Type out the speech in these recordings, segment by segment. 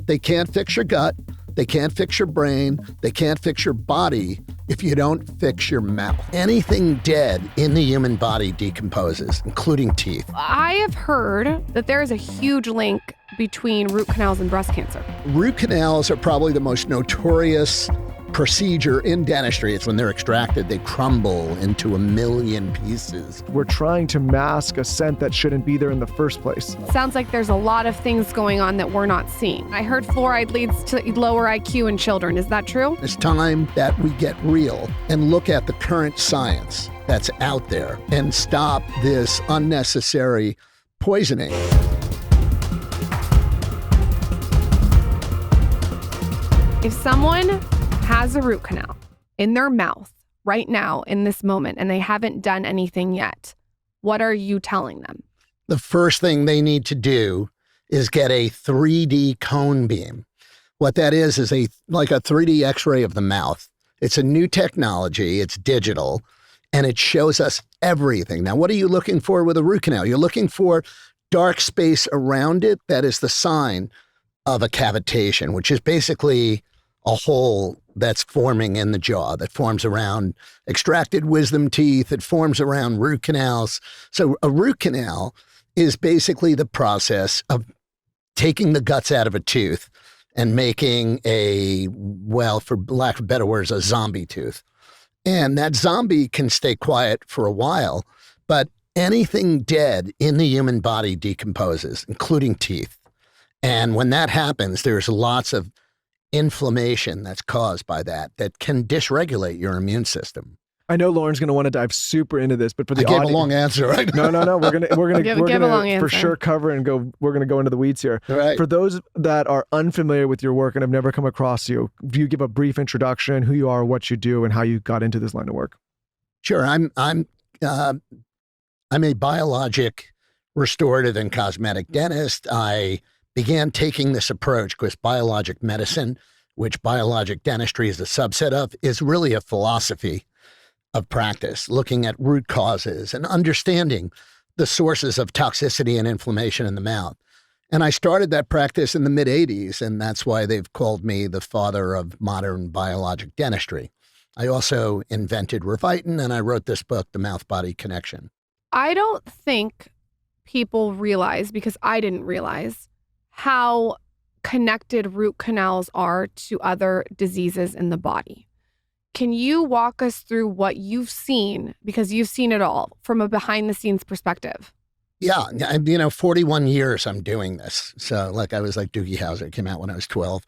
They can't fix your gut. They can't fix your brain. They can't fix your body if you don't fix your mouth. Anything dead in the human body decomposes, including teeth. I have heard that there is a huge link between root canals and breast cancer. Root canals are probably the most notorious procedure in dentistry. It's when they're extracted, they crumble into a million pieces. We're trying to mask a scent that shouldn't be there in the first place. Sounds like there's a lot of things going on that we're not seeing. I heard fluoride leads to lower IQ in children. Is that true? It's time that we get real and look at the current science that's out there and stop this unnecessary poisoning. If someone has a root canal in their mouth right now in this moment and they haven't done anything yet, what are you telling them? The first thing they need to do is get a 3D cone beam. What that is like a 3D x-ray of the mouth. It's a new technology, it's digital, and it shows us everything. Now, what are you looking for with a root canal? You're looking for dark space around it. That is the sign of a cavitation, which is basically a hole that's forming in the jaw, that forms around extracted wisdom teeth, it forms around root canals. So a root canal is basically the process of taking the guts out of a tooth and making a, well, for lack of better words, a zombie tooth. And that zombie can stay quiet for a while, but anything dead in the human body decomposes, including teeth. And when that happens, there's lots of inflammation that's caused by that can dysregulate your immune system. I know Lauren's going to want to dive super into this, but for the I gave audience, a long answer, right? No. We're gonna for sure cover and go. We're gonna go into the weeds here. Right. For those that are unfamiliar with your work and have never come across you, do you give a brief introduction, who you are, what you do, and how you got into this line of work? Sure. I'm a biologic, restorative, and cosmetic dentist. I began taking this approach because biologic medicine, which biologic dentistry is a subset of, is really a philosophy of practice, looking at root causes and understanding the sources of toxicity and inflammation in the mouth. And I started that practice in the mid-'80s, and that's why they've called me the father of modern biologic dentistry. I also invented Revinking, and I wrote this book, The Mouth-Body Connection. I don't think people realize, because I didn't realize, how connected root canals are to other diseases in the body. Can you walk us through what you've seen, because you've seen it all, from a behind the sines perspective? Yeah, 41 years I'm doing this. So I was like Doogie Howser, came out when I was 12.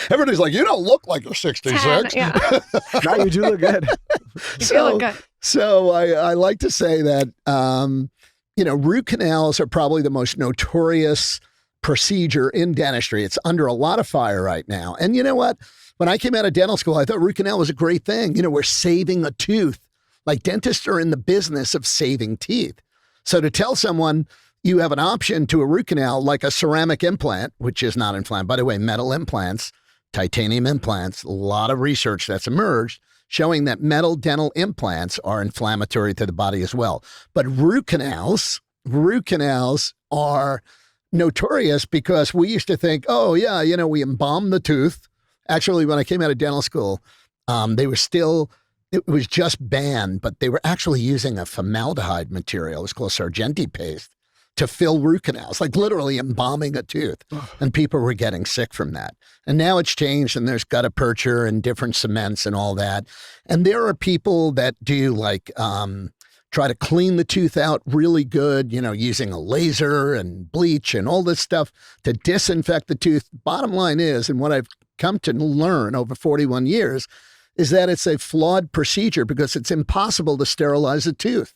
Everybody's like, you don't look like you're 66. 10, yeah. Now you do look good. You do look good. So I like to say that, root canals are probably the most notorious procedure in dentistry. It's under a lot of fire right now. And you know what? When I came out of dental school, I thought root canal was a great thing. We're saving a tooth. Like, dentists are in the business of saving teeth. So to tell someone you have an option to a root canal, like a ceramic implant, which is not inflammatory. By the way, metal implants, titanium implants, a lot of research that's emerged showing that metal dental implants are inflammatory to the body as well. But root canals are notorious because we used to think, oh yeah, we embalm the tooth. Actually, when I came out of dental school, it was just banned, but they were actually using a formaldehyde material. It was called Sargenti paste to fill root canals, like literally embalming a tooth. And people were getting sick from that. And now it's changed, and there's gutta-percha and different cements and all that. And there are people that do try to clean the tooth out really good, using a laser and bleach and all this stuff to disinfect the tooth. Bottom line is, and what I've come to learn over 41 years, is that it's a flawed procedure because it's impossible to sterilize a tooth.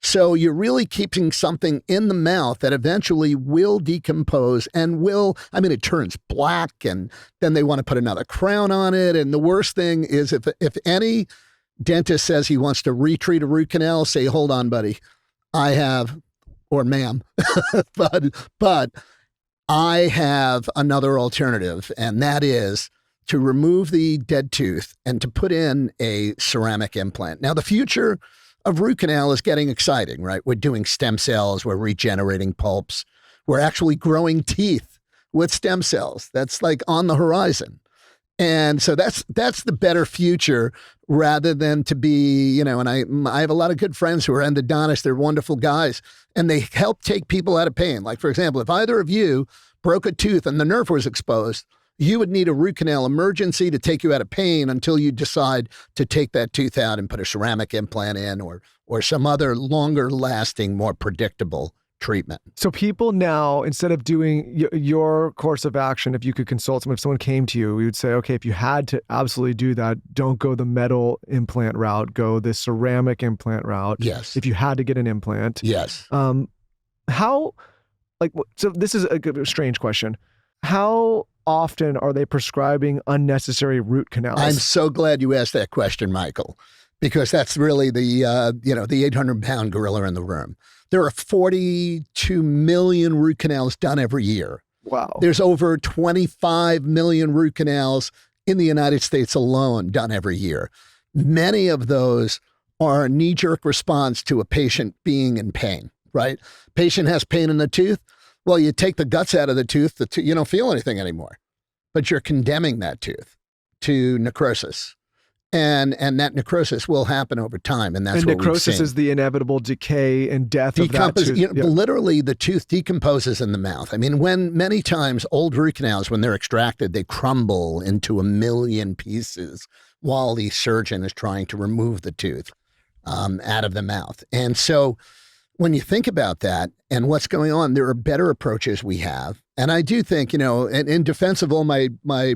So you're really keeping something in the mouth that eventually will decompose and it turns black, and then they want to put another crown on it. And the worst thing is if any dentist says he wants to retreat a root canal, say, hold on, buddy, I have, or ma'am, but I have another alternative, and that is to remove the dead tooth and to put in a ceramic implant. Now, the future of root canal is getting exciting, right? We're doing stem cells, we're regenerating pulps, We're actually growing teeth with stem cells. That's like on the horizon. And so that's the better future rather than to be, and I have a lot of good friends who are endodontists. They're wonderful guys, and they help take people out of pain. Like, for example, if either of you broke a tooth and the nerve was exposed, you would need a root canal emergency to take you out of pain until you decide to take that tooth out and put a ceramic implant in or some other longer lasting, more predictable treatment. So people now, instead of doing your course of action, if you could consult someone, if someone came to you, we would say, okay, if you had to absolutely do that, don't go the metal implant route, go the ceramic implant route. Yes. If you had to get an implant. Yes. So this is a strange question. How often are they prescribing unnecessary root canals? I'm so glad you asked that question, Michael, because that's really the 800-pound gorilla in the room. There are 42 million root canals done every year. Wow. There's over 25 million root canals in the United States alone done every year. Many of those are a knee-jerk response to a patient being in pain, right? Patient has pain in the tooth. Well, you take the guts out of the tooth, you don't feel anything anymore, but you're condemning that tooth to necrosis. And that necrosis will happen over time, and that's what necrosis we've seen. is the inevitable decay and death of that tooth. Literally, the tooth decomposes in the mouth. I mean, when many times old root canals, when they're extracted, they crumble into a million pieces while the surgeon is trying to remove the tooth out of the mouth. And so when you think about that and what's going on, there are better approaches we have. And I do think, in defense of all my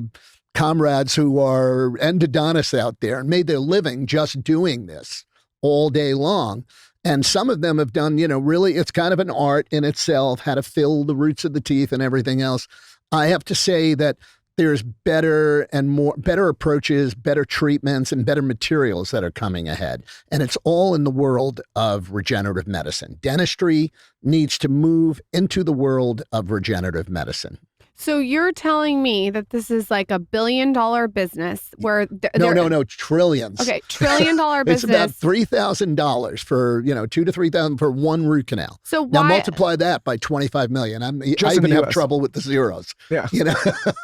comrades who are endodontists out there and made their living just doing this all day long. And some of them have done, really, it's kind of an art in itself, how to fill the roots of the teeth and everything else. I have to say that there's better approaches, better treatments, and better materials that are coming ahead. And it's all in the world of regenerative medicine. Dentistry needs to move into the world of regenerative medicine. So you're telling me that this is like $1 billion business where no, trillions. Okay, $1 trillion business. It's about $3,000 for $2,000 to $3,000 for one root canal. So now multiply that by 25 million. I even have trouble with the zeros. Yeah.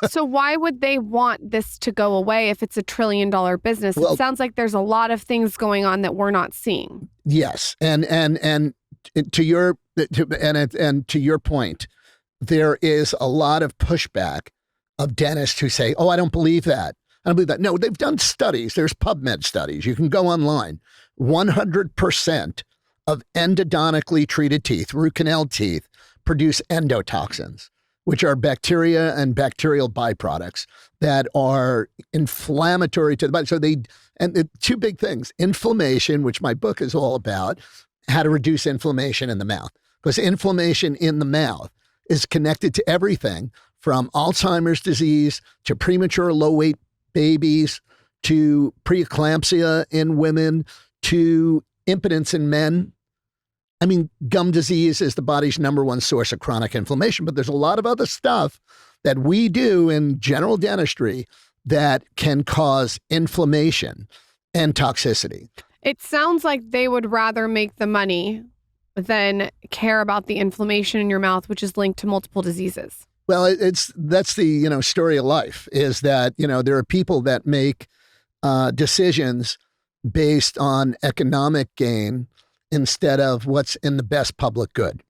So why would they want this to go away if it's $1 trillion business? Well, it sounds like there's a lot of things going on that we're not seeing. Yes, and to your point. There is a lot of pushback of dentists who say, oh, I don't believe that. I don't believe that. No, they've done studies. There's PubMed studies. You can go online. 100% of endodontically treated teeth, root canal teeth, produce endotoxins, which are bacteria and bacterial byproducts that are inflammatory to the body. So two big things, inflammation, which my book is all about, how to reduce inflammation in the mouth. Because inflammation in the mouth is connected to everything from Alzheimer's disease to premature low-weight babies to preeclampsia in women to impotence in men. I mean, gum disease is the body's #1 source of chronic inflammation, but there's a lot of other stuff that we do in general dentistry that can cause inflammation and toxicity. It sounds like they would rather make the money than care about the inflammation in your mouth, which is linked to multiple diseases. Well, that's the story of life, is that there are people that make decisions based on economic gain instead of what's in the best public good.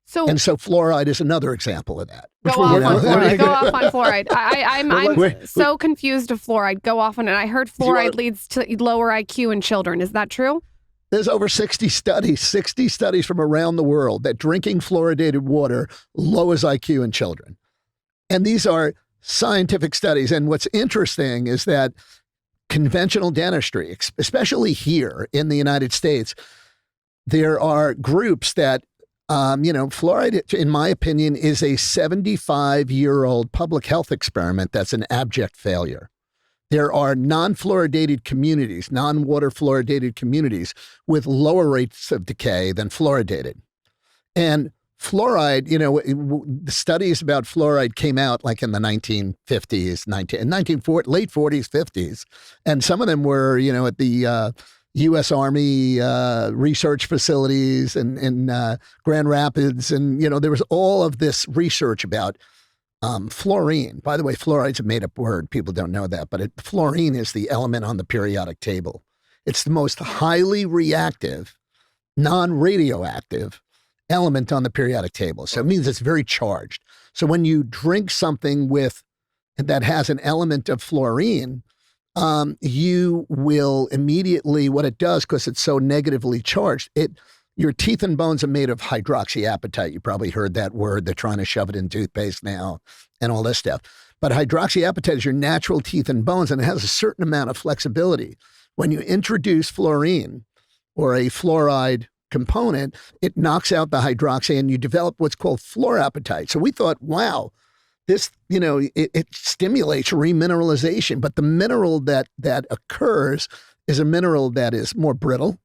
So fluoride is another example of that. Go off on fluoride. Go off on fluoride. I'm so confused of fluoride. Go off on it. I heard fluoride leads to lower IQ in children. Is that true? There's over 60 studies from around the world that drinking fluoridated water lowers IQ in children. And these are scientific studies. And what's interesting is that conventional dentistry, especially here in the United States, there are groups that, fluoride, in my opinion, is a 75-year-old public health experiment that's an abject failure. There are non-fluoridated communities, non-water fluoridated communities with lower rates of decay than fluoridated. And fluoride, the studies about fluoride came out like in the 1950s, late 40s, 50s. And some of them were, at the U.S. Army research facilities in Grand Rapids. And, there was all of this research about fluorine. By the way, fluoride's a made-up word. People don't know that. But fluorine is the element on the periodic table. It's the most highly reactive, non-radioactive element on the periodic table. So it means it's very charged. So when you drink something that has an element of fluorine, you will immediately, what it does, because it's so negatively charged, your teeth and bones are made of hydroxyapatite. You probably heard that word. They're trying to shove it in toothpaste now and all this stuff. But hydroxyapatite is your natural teeth and bones, and it has a certain amount of flexibility. When you introduce fluorine or a fluoride component, it knocks out the hydroxy and you develop what's called fluorapatite. So we thought, wow, this, it stimulates remineralization, but the mineral that occurs is a mineral that is more brittle.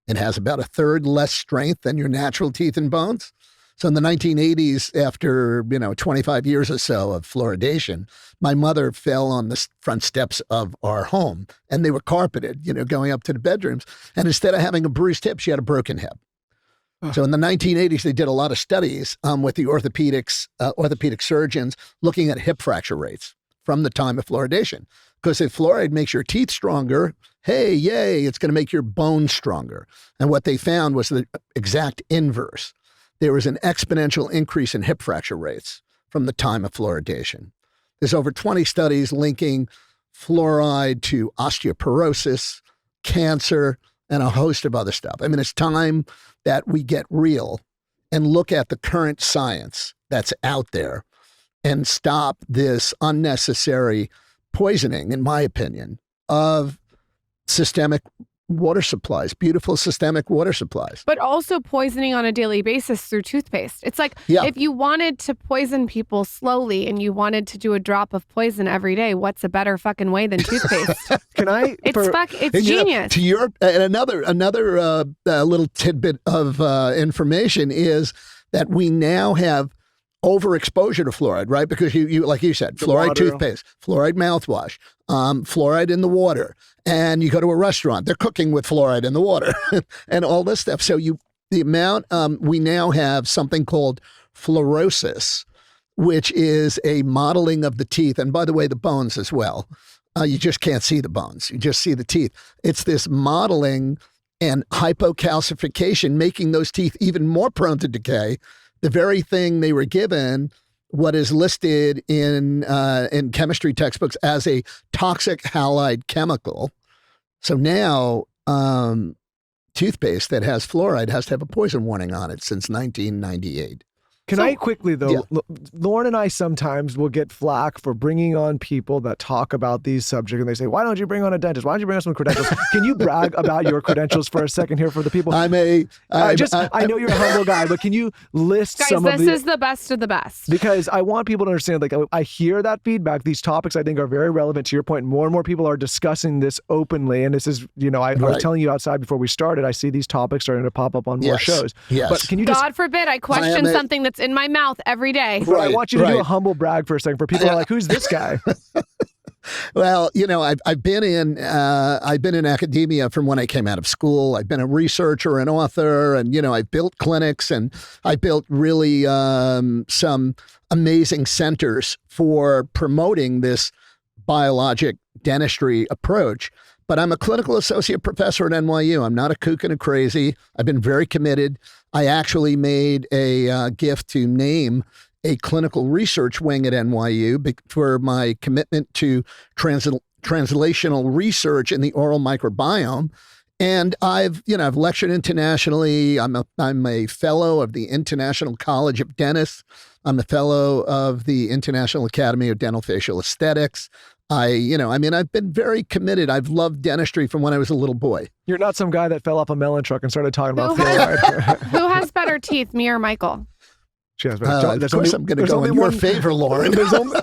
It has about a third less strength than your natural teeth and bones. So in the 1980s, after, 25 years or so of fluoridation, my mother fell on the front steps of our home, and they were carpeted, going up to the bedrooms. And instead of having a bruised hip, she had a broken hip. So in the 1980s, they did a lot of studies with the orthopedic surgeons looking at hip fracture rates from the time of fluoridation. Because if fluoride makes your teeth stronger, hey, yay, it's going to make your bones stronger. And what they found was the exact inverse. There was an exponential increase in hip fracture rates from the time of fluoridation. There's over 20 studies linking fluoride to osteoporosis, cancer, and a host of other stuff. I mean, it's time that we get real and look at the current science that's out there and stop this unnecessary poisoning, in my opinion, of systemic water supplies, beautiful systemic water supplies. But also poisoning on a daily basis through toothpaste. It's like if you wanted to poison people slowly and you wanted to do a drop of poison every day, what's a better fucking way than toothpaste? Can I? It's genius. And another little tidbit of information is that we now have overexposure to fluoride, right? Because you like you said, fluoride toothpaste, fluoride mouthwash, fluoride in the water. And you go to a restaurant, they're cooking with fluoride in the water and all this stuff. So the amount, we now have something called fluorosis, which is a modeling of the teeth. And by the way, the bones as well. You just can't see the bones. You just see the teeth. It's this modeling and hypocalcification, making those teeth even more prone to decay. The very thing they were given, what is listed in chemistry textbooks as a toxic halide chemical. So now toothpaste that has fluoride has to have a poison warning on it since 1998. Can I quickly, though, Lauren and I sometimes will get flack for bringing on people that talk about these subjects, and they say, why don't you bring on a dentist? Why don't you bring on some credentials? Can you brag about your credentials for a second here for the people? I know you're a humble guy, but can you list some of the... Guys, this is the best of the best. Because I want people to understand, like, I hear that feedback. These topics, I think, are very relevant to your point. More and more people are discussing this openly, and this is, I was telling you outside before we started, I see these topics starting to pop up on more shows. Yes. But can you just... God forbid I question something that's in my mouth every day. Right, I want you to do a humble brag for a second for people who are like, who's this guy? Well, I've been in academia from when I came out of school. I've been a researcher and author, and I built clinics, and I built really some amazing centers for promoting this biologic dentistry approach. But I'm a clinical associate professor at NYU. I'm not a kook and a crazy. I've been very committed. I actually made a gift to name a clinical research wing at NYU for my commitment to translational research in the oral microbiome. And I've lectured internationally. I'm a fellow of the International College of Dentists. I'm a fellow of the International Academy of Dental Facial Aesthetics. I've been very committed. I've loved dentistry from when I was a little boy. You're not some guy that fell off a melon truck and started talking about fluoride. Who has better teeth, me or Michael? She has better. Of course, I'm going to go in your favor, Lauren. There's only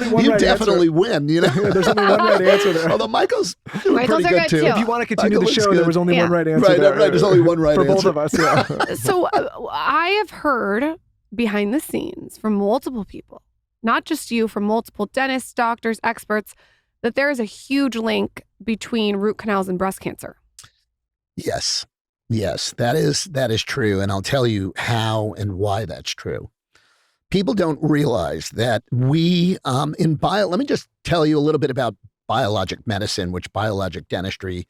one you right definitely answer. win. There's only one right answer there. Although Michael's doing pretty good too. If you want to continue the show, there was only one right answer. Right. There's only one right for answer both of us. Yeah. So I have heard behind the scenes from multiple people, not just you, from multiple dentists, doctors, experts, that there is a huge link between root canals and breast cancer. Yes. Yes, that is true. And I'll tell you how and why that's true. People don't realize that let me just tell you a little bit about biologic medicine, which biologic dentistry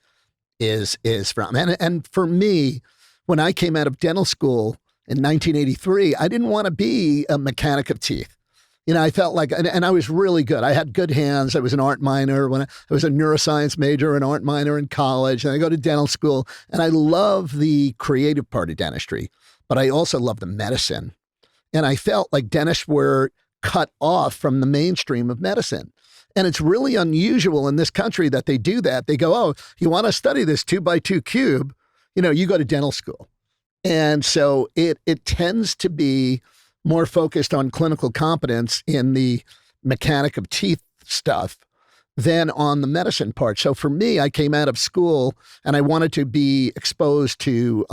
is from. And for me, when I came out of dental school in 1983, I didn't want to be a mechanic of teeth. I felt like, and I was really good. I had good hands. I was an art minor when I was a neuroscience major, an art minor in college, and I go to dental school. And I love the creative part of dentistry, but I also love the medicine. And I felt like dentists were cut off from the mainstream of medicine. And it's really unusual in this country that they do that. They go, oh, you want to study this 2x2 cube, you go to dental school. And so it tends to be more focused on clinical competence in the mechanic of teeth stuff than on the medicine part. So for me, I came out of school and I wanted to be exposed to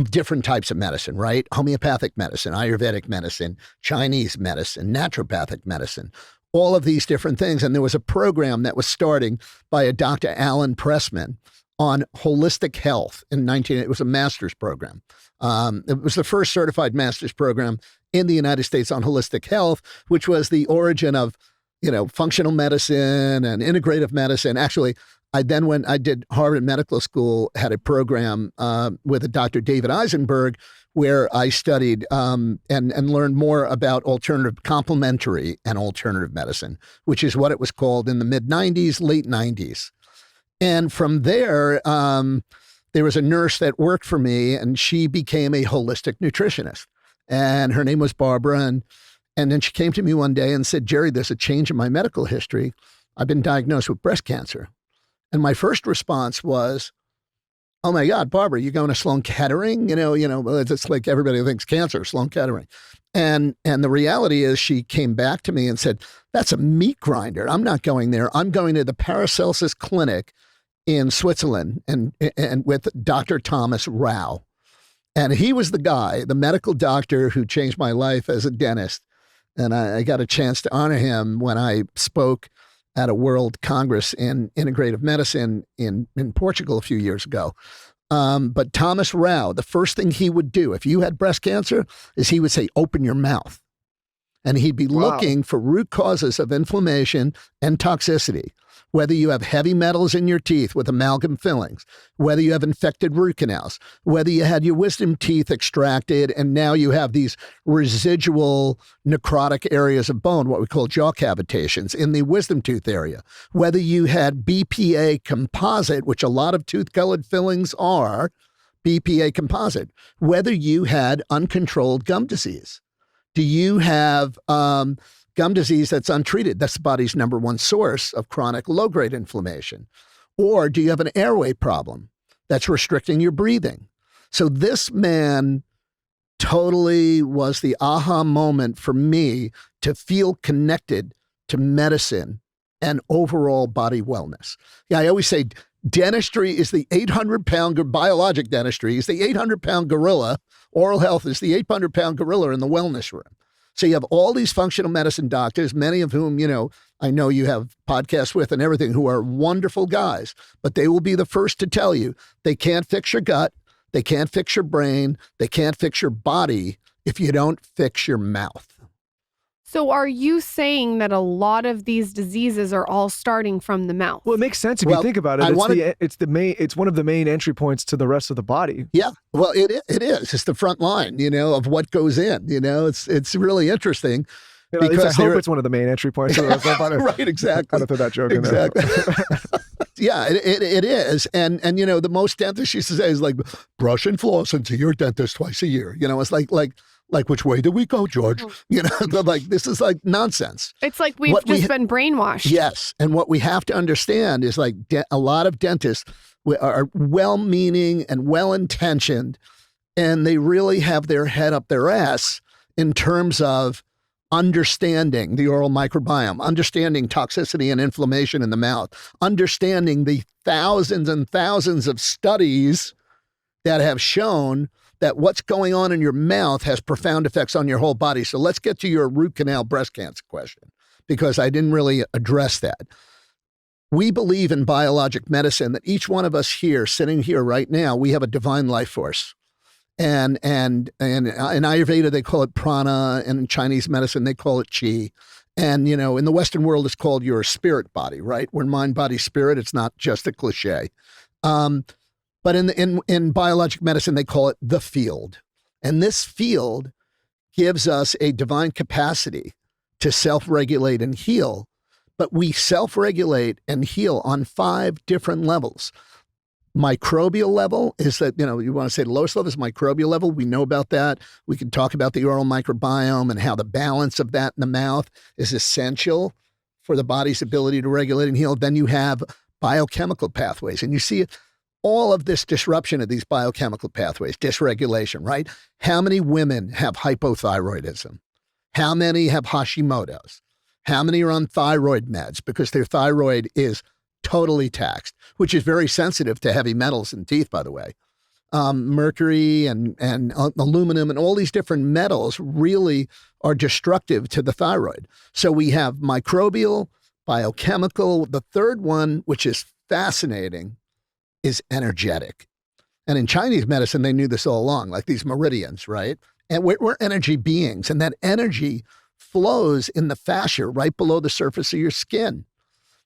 different types of medicine, right? Homeopathic medicine, Ayurvedic medicine, Chinese medicine, naturopathic medicine, all of these different things. And there was a program that was starting by a Dr. Alan Pressman on holistic health it was a master's program. It was the first certified master's program in the United States on holistic health, which was the origin of, functional medicine and integrative medicine. Actually, I did Harvard Medical School, had a program with a Dr. David Eisenberg, where I studied and learned more about complementary and alternative medicine, which is what it was called in the mid-90s, late 90s. And from there, there was a nurse that worked for me, and she became a holistic nutritionist. And her name was Barbara. And then she came to me one day and said, Gerry, there's a change in my medical history. I've been diagnosed with breast cancer. And my first response was, oh my God, Barbara, you going to Sloan Kettering? It's like everybody thinks cancer, Sloan Kettering. And the reality is she came back to me and said, that's a meat grinder. I'm not going there. I'm going to the Paracelsus Clinic in Switzerland and with Dr. Thomas Rau. And he was the guy, the medical doctor who changed my life as a dentist. And I got a chance to honor him when I spoke at a World Congress in Integrative Medicine in Portugal a few years ago. But Thomas Rau, the first thing he would do if you had breast cancer is he would say, open your mouth. And he'd be looking for root causes of inflammation and toxicity, whether you have heavy metals in your teeth with amalgam fillings, whether you have infected root canals, whether you had your wisdom teeth extracted and now you have these residual necrotic areas of bone, what we call jaw cavitations in the wisdom tooth area, whether you had BPA composite, which a lot of tooth-colored fillings are, BPA composite, whether you had uncontrolled gum disease. Do you have gum disease that's untreated? That's the body's number one source of chronic low-grade inflammation. Or do you have an airway problem that's restricting your breathing? So this man totally was the aha moment for me to feel connected to medicine and overall body wellness. Yeah, I always say dentistry is the 800-pound, biologic dentistry is the 800-pound gorilla. Oral health is the 800-pound gorilla in the wellness room. So you have all these functional medicine doctors, many of whom, I know you have podcasts with and everything, who are wonderful guys, but they will be the first to tell you they can't fix your gut, they can't fix your brain, they can't fix your body if you don't fix your mouth. So are you saying that a lot of these diseases are all starting from the mouth? Well, it makes sense if you think about it. It's one of the main entry points to the rest of the body. Yeah, well, it is. It's the front line, of what goes in. It's really interesting. Because I hope it's one of the main entry points to the rest of the body. Right, exactly. I don't throw that joke in there. Yeah, it is. And the most dentists used to say is like, brush and floss and see your dentist twice a year. It's like, which way do we go, George? This is like nonsense. It's like we've been brainwashed. Yes. And what we have to understand is like a lot of dentists are well-meaning and well-intentioned, and they really have their head up their ass in terms of understanding the oral microbiome, understanding toxicity and inflammation in the mouth, understanding the thousands and thousands of studies that have shown that what's going on in your mouth has profound effects on your whole body. So let's get to your root canal breast cancer question, because I didn't really address that. We believe in biologic medicine, that each one of us here, sitting here right now, we have a divine life force. And in Ayurveda, they call it prana, and in Chinese medicine, they call it qi. And, in the Western world, it's called your spirit body, right? We're mind, body, spirit. It's not just a cliche. But in biologic medicine, they call it the field. And this field gives us a divine capacity to self-regulate and heal. But we self-regulate and heal on 5 different levels. Microbial level is that, you want to say the lowest level is microbial level. We know about that. We can talk about the oral microbiome and how the balance of that in the mouth is essential for the body's ability to regulate and heal. Then you have biochemical pathways, and you see all of this disruption of these biochemical pathways, dysregulation, right? How many women have hypothyroidism? How many have Hashimoto's? How many are on thyroid meds because their thyroid is totally taxed, which is very sensitive to heavy metals in teeth, by the way. Mercury and aluminum and all these different metals really are destructive to the thyroid. So we have microbial, biochemical. The third one, which is fascinating, is energetic. And in Chinese medicine, they knew this all along, like these meridians, right? And we're energy beings, and that energy flows in the fascia right below the surface of your skin.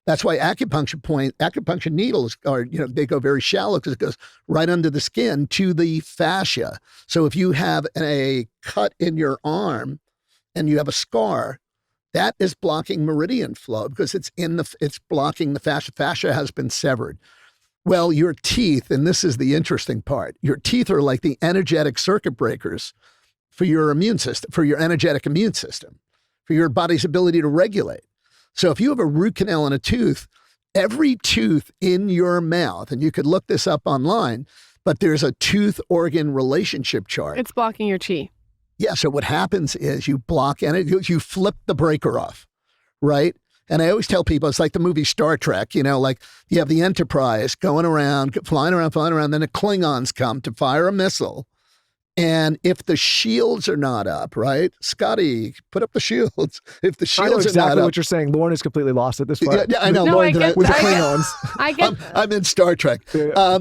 That's why acupuncture needles are, they go very shallow because it goes right under the skin to the fascia. So if you have a cut in your arm and you have a scar, that is blocking meridian flow because it's blocking the fascia. Fascia has been severed. Well, your teeth, and this is the interesting part, your teeth are like the energetic circuit breakers for your immune system, for your energetic immune system, for your body's ability to regulate. So if you have a root canal in a tooth, every tooth in your mouth, and you could look this up online, but there's a tooth organ relationship chart. It's blocking your qi. Yeah. So what happens is you block energy, you flip the breaker off, right? And I always tell people, it's like the movie Star Trek, like you have the Enterprise going around, flying around, then the Klingons come to fire a missile. And if the shields are not up, right? Scotty, put up the shields. If the shields I know exactly are not up. What you're saying. Lauren is completely lost at this point. Yeah, I know. No, Lauren, with the Klingons. I get I'm in Star Trek. Yeah.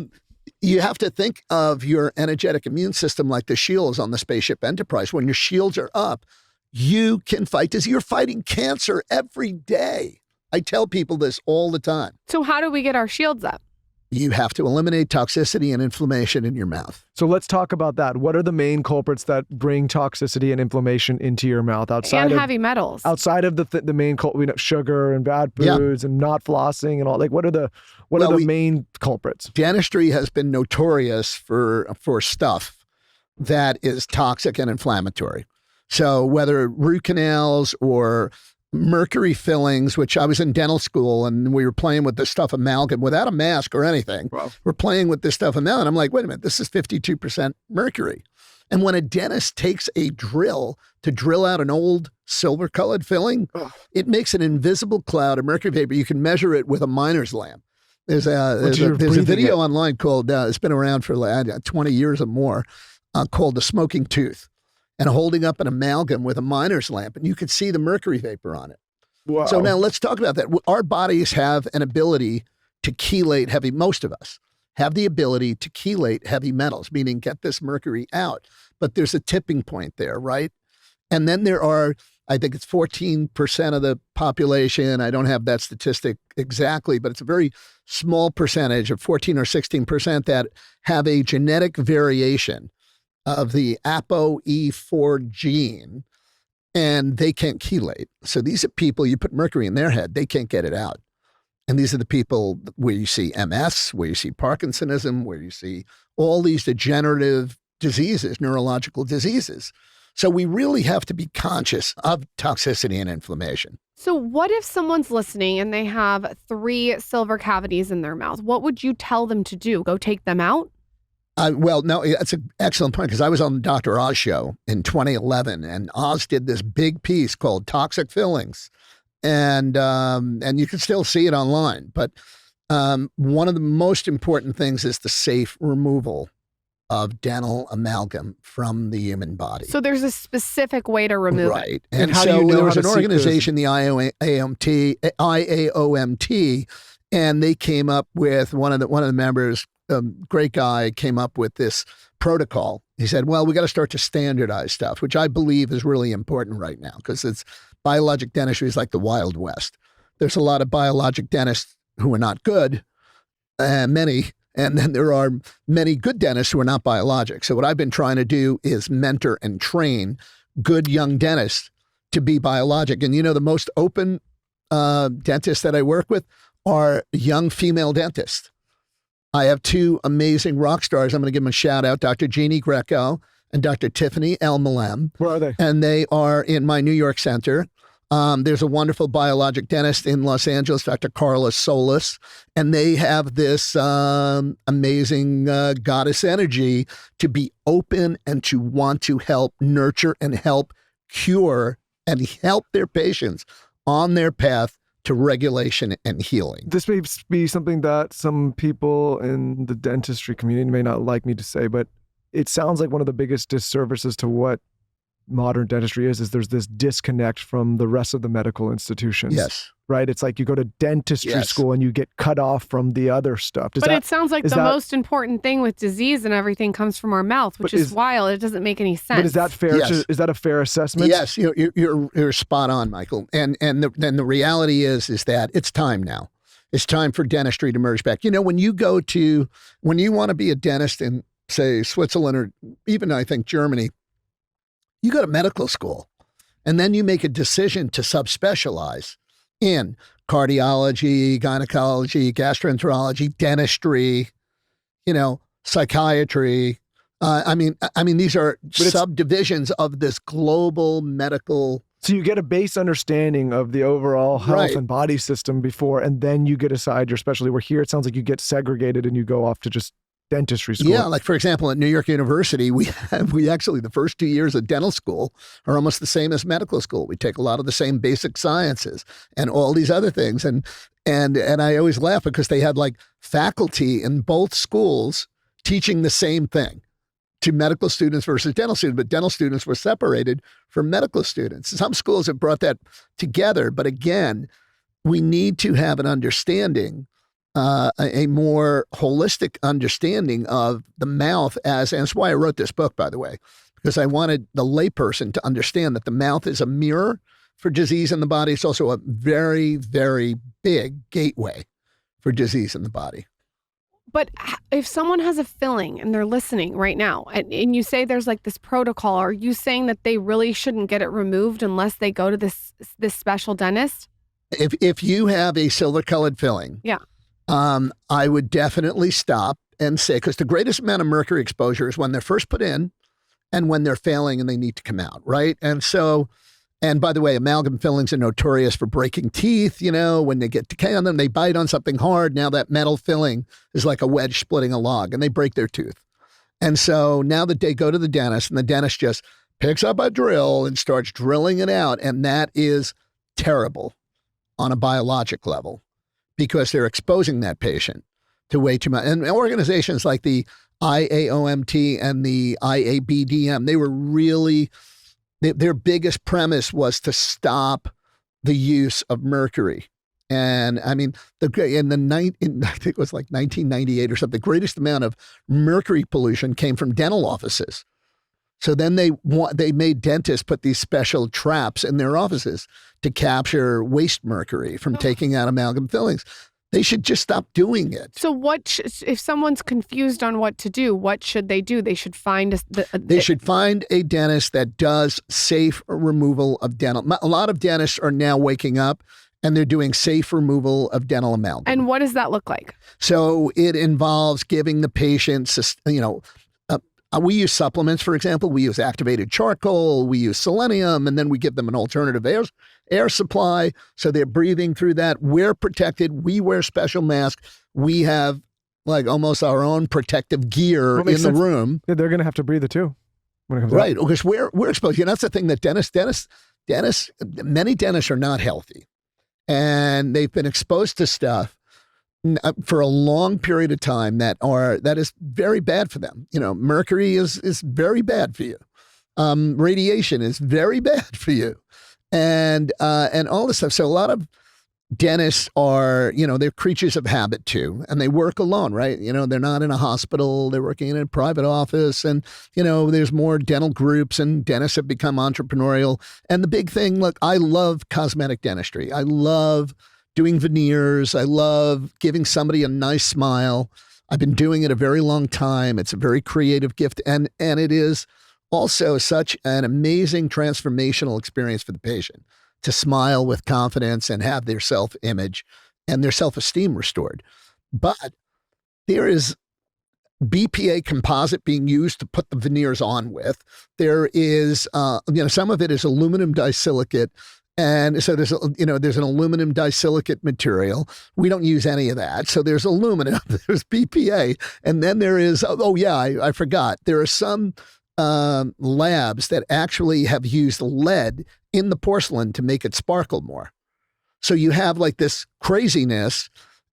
You have to think of your energetic immune system like the shields on the spaceship Enterprise. When your shields are up, you can fight disease. You're fighting cancer every day. I tell people this all the time. So how do we get our shields up? You have to eliminate toxicity and inflammation in your mouth. So let's talk about that. What are the main culprits that bring toxicity and inflammation into your mouth outside and of heavy metals? Outside of the main sugar and bad foods and not flossing and all, like what are the main culprits? Dentistry has been notorious for stuff that is toxic and inflammatory. So whether root canals or mercury fillings, which I was in dental school and we were playing with this stuff amalgam without a mask or anything. Wow. We're playing with this stuff amalgam. I'm like, wait a minute, this is 52% mercury. And when a dentist takes a drill to drill out an old silver colored filling, it makes an invisible cloud of mercury vapor. You can measure it with a miner's lamp. There's a video online called, it's been around for 20 years or more, called The Smoking Tooth. And holding up an amalgam with a miner's lamp, and you could see the mercury vapor on it. Wow. So now let's talk about that. Our bodies have an ability to chelate most of us have the ability to chelate heavy metals, meaning get this mercury out. But there's a tipping point there, right? And then there are, I think it's 14% of the population. I don't have that statistic exactly, but it's a very small percentage of 14 or 16% that have a genetic variation of the ApoE4 gene, and they can't chelate. So these are people, you put mercury in their head, they can't get it out. And these are the people where you see MS, where you see Parkinsonism, where you see all these degenerative diseases, neurological diseases. So we really have to be conscious of toxicity and inflammation. So what if someone's listening and they have 3 silver cavities in their mouth? What would you tell them to do? Go take them out? Well, no, that's an excellent point because I was on the Dr. Oz show in 2011, and Oz did this big piece called Toxic Fillings, and you can still see it online. But one of the most important things is the safe removal of dental amalgam from the human body. So there's a specific way to remove it. Right. And how so do you know there was how an to organization, the IAOMT, And they came up with one of the members, great guy, came up with this protocol. He said, well, we got to start to standardize stuff, which I believe is really important right now because it's biologic dentistry is like the Wild West. There's a lot of biologic dentists who are not good, many, and then there are many good dentists who are not biologic. So what I've been trying to do is mentor and train good young dentists to be biologic. And the most open dentists that I work with are young female dentists. I have two amazing rock stars. I'm going to give them a shout out, Dr. Jeannie Greco and Dr. Tiffany Elmalem. Where are they? And they are in my New York center. There's a wonderful biologic dentist in Los Angeles, Dr. Carla Solis, and they have this amazing goddess energy to be open and to want to help nurture and help cure and help their patients on their path to regulation and healing. This may be something that some people in the dentistry community may not like me to say, but it sounds like one of the biggest disservices to what modern dentistry is there's this disconnect from the rest of the medical institutions. Yes. Right? It's like you go to dentistry school and you get cut off from the other stuff. It sounds like the most important thing with disease and everything comes from our mouth, which is wild. It doesn't make any sense. But is that fair? Yes. Is that a fair assessment? Yes, you're spot on, Michael. And the reality is that it's time now. It's time for dentistry to merge back. When you want to be a dentist in, say, Switzerland or even I think Germany, you go to medical school and then you make a decision to subspecialize in cardiology, gynecology, gastroenterology, dentistry, psychiatry. I mean, these are subdivisions of this global medical. So you get a base understanding of the overall health and body system before, and then you get aside your specialty. Where here, it sounds like you get segregated and you go off to just dentistry school. Yeah, like for example, at New York University, we actually, the first 2 years of dental school are almost the same as medical school. We take a lot of the same basic sciences and all these other things. And I always laugh because they had like faculty in both schools teaching the same thing to medical students versus dental students, but dental students were separated from medical students. Some schools have brought that together, but again, we need to have an understanding, a more holistic understanding of the mouth and that's why I wrote this book, by the way, because I wanted the layperson to understand that the mouth is a mirror for disease in the body. It's also a very, very big gateway for disease in the body. But if someone has a filling and they're listening right now and you say there's like this protocol, are you saying that they really shouldn't get it removed unless they go to this special dentist? If you have a silver-colored filling, I would definitely stop and say, because the greatest amount of mercury exposure is when they're first put in and when they're failing and they need to come out, right? And by the way, amalgam fillings are notorious for breaking teeth. When they get decay on them, they bite on something hard. Now that metal filling is like a wedge splitting a log and they break their tooth. And so now that they go to the dentist and the dentist just picks up a drill and starts drilling it out. And that is terrible on a biologic level, because they're exposing that patient to way too much. And organizations like the IAOMT and the IABDM, they were really, their biggest premise was to stop the use of mercury. And I mean, I think it was like 1998 or something, the greatest amount of mercury pollution came from dental offices. So then they made dentists put these special traps in their offices to capture waste mercury from taking out amalgam fillings. They should just stop doing it. So if someone's confused on what to do, what should they do? They should find They should find a dentist that does safe removal of dental. A lot of dentists are now waking up and they're doing safe removal of dental amalgam. And what does that look like? So it involves giving the patient, we use supplements, for example. We use activated charcoal, we use selenium, and then we give them an alternative air supply so they're breathing through that. We're protected. We wear special masks. We have like almost our own protective gear in the room. Yeah, they're going to have to breathe it too when it comes right, out. Because we're exposed. That's the thing that many dentists are not healthy, and they've been exposed to stuff for a long period of time that is very bad for them. Mercury is very bad for you. Radiation is very bad for you, and all this stuff. So a lot of dentists are, they're creatures of habit too, and they work alone, right? They're not in a hospital, they're working in a private office, and, there's more dental groups, and dentists have become entrepreneurial. And the big thing, look, I love cosmetic dentistry. I love doing veneers. I love giving somebody a nice smile. I've been doing it a very long time. It's a very creative gift, and it is also such an amazing transformational experience for the patient to smile with confidence and have their self-image and their self-esteem restored. But there is BPA composite being used to put the veneers on with. There is, some of it is aluminum disilicate. And so there's an aluminum disilicate material. We don't use any of that. So there's aluminum, there's BPA. And then there is, I forgot. There are some labs that actually have used lead in the porcelain to make it sparkle more. So you have like this craziness.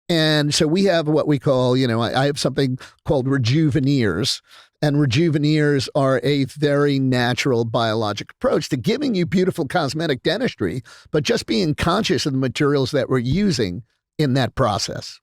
And so we have what we call, I have something called rejuveneers. And rejuveneers are a very natural biologic approach to giving you beautiful cosmetic dentistry, but just being conscious of the materials that we're using in that process.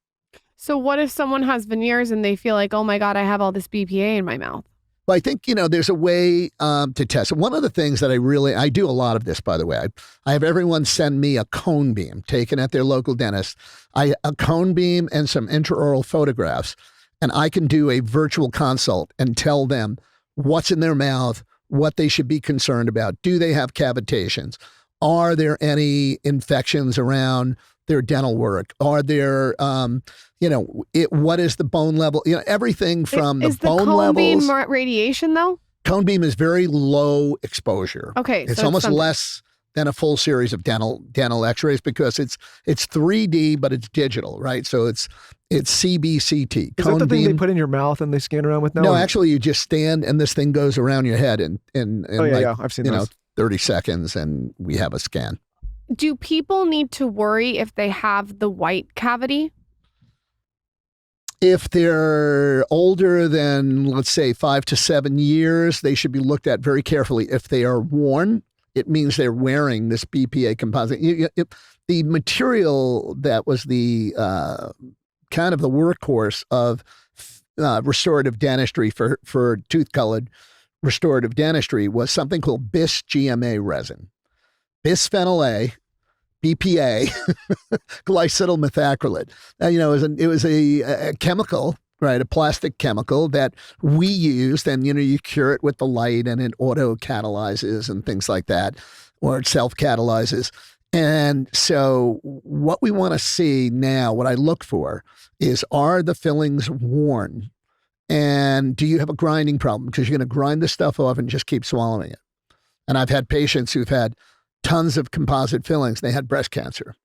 So what if someone has veneers and they feel like, oh my God, I have all this BPA in my mouth? Well, I think, there's a way to test it. One of the things that I do a lot of this, by the way. I have everyone send me a cone beam taken at their local dentist. A cone beam and some intraoral photographs. And I can do a virtual consult and tell them what's in their mouth, what they should be concerned about. Do they have cavitations? Are there any infections around their dental work? Are there, what is the bone level? Everything from the bone levels. Is the cone beam radiation though? Cone beam is very low exposure. Okay. It's almost less than a full series of dental x-rays because it's 3D, but it's digital, right? So it's CBCT. Is that the thing they put in your mouth and they scan around with now? No, actually you just stand and this thing goes around your head in I've seen those. 30 seconds and we have a scan. Do people need to worry if they have the white cavity? If they're older than, let's say, 5 to 7 years, they should be looked at very carefully. If they are worn, it means they're wearing this BPA composite. The material that was the kind of the workhorse of restorative dentistry for tooth-colored restorative dentistry was something called bis GMA resin. Bisphenol A, BPA, glycidyl methacrylate. It was a chemical, right? A plastic chemical that we used, and you cure it with the light, and it auto catalyzes and things like that, or it self catalyzes. And so, what we want to see now, what I look for, is are the fillings worn, and do you have a grinding problem? Because you're going to grind the stuff off and just keep swallowing it. And I've had patients who've had tons of composite fillings. They had breast cancer.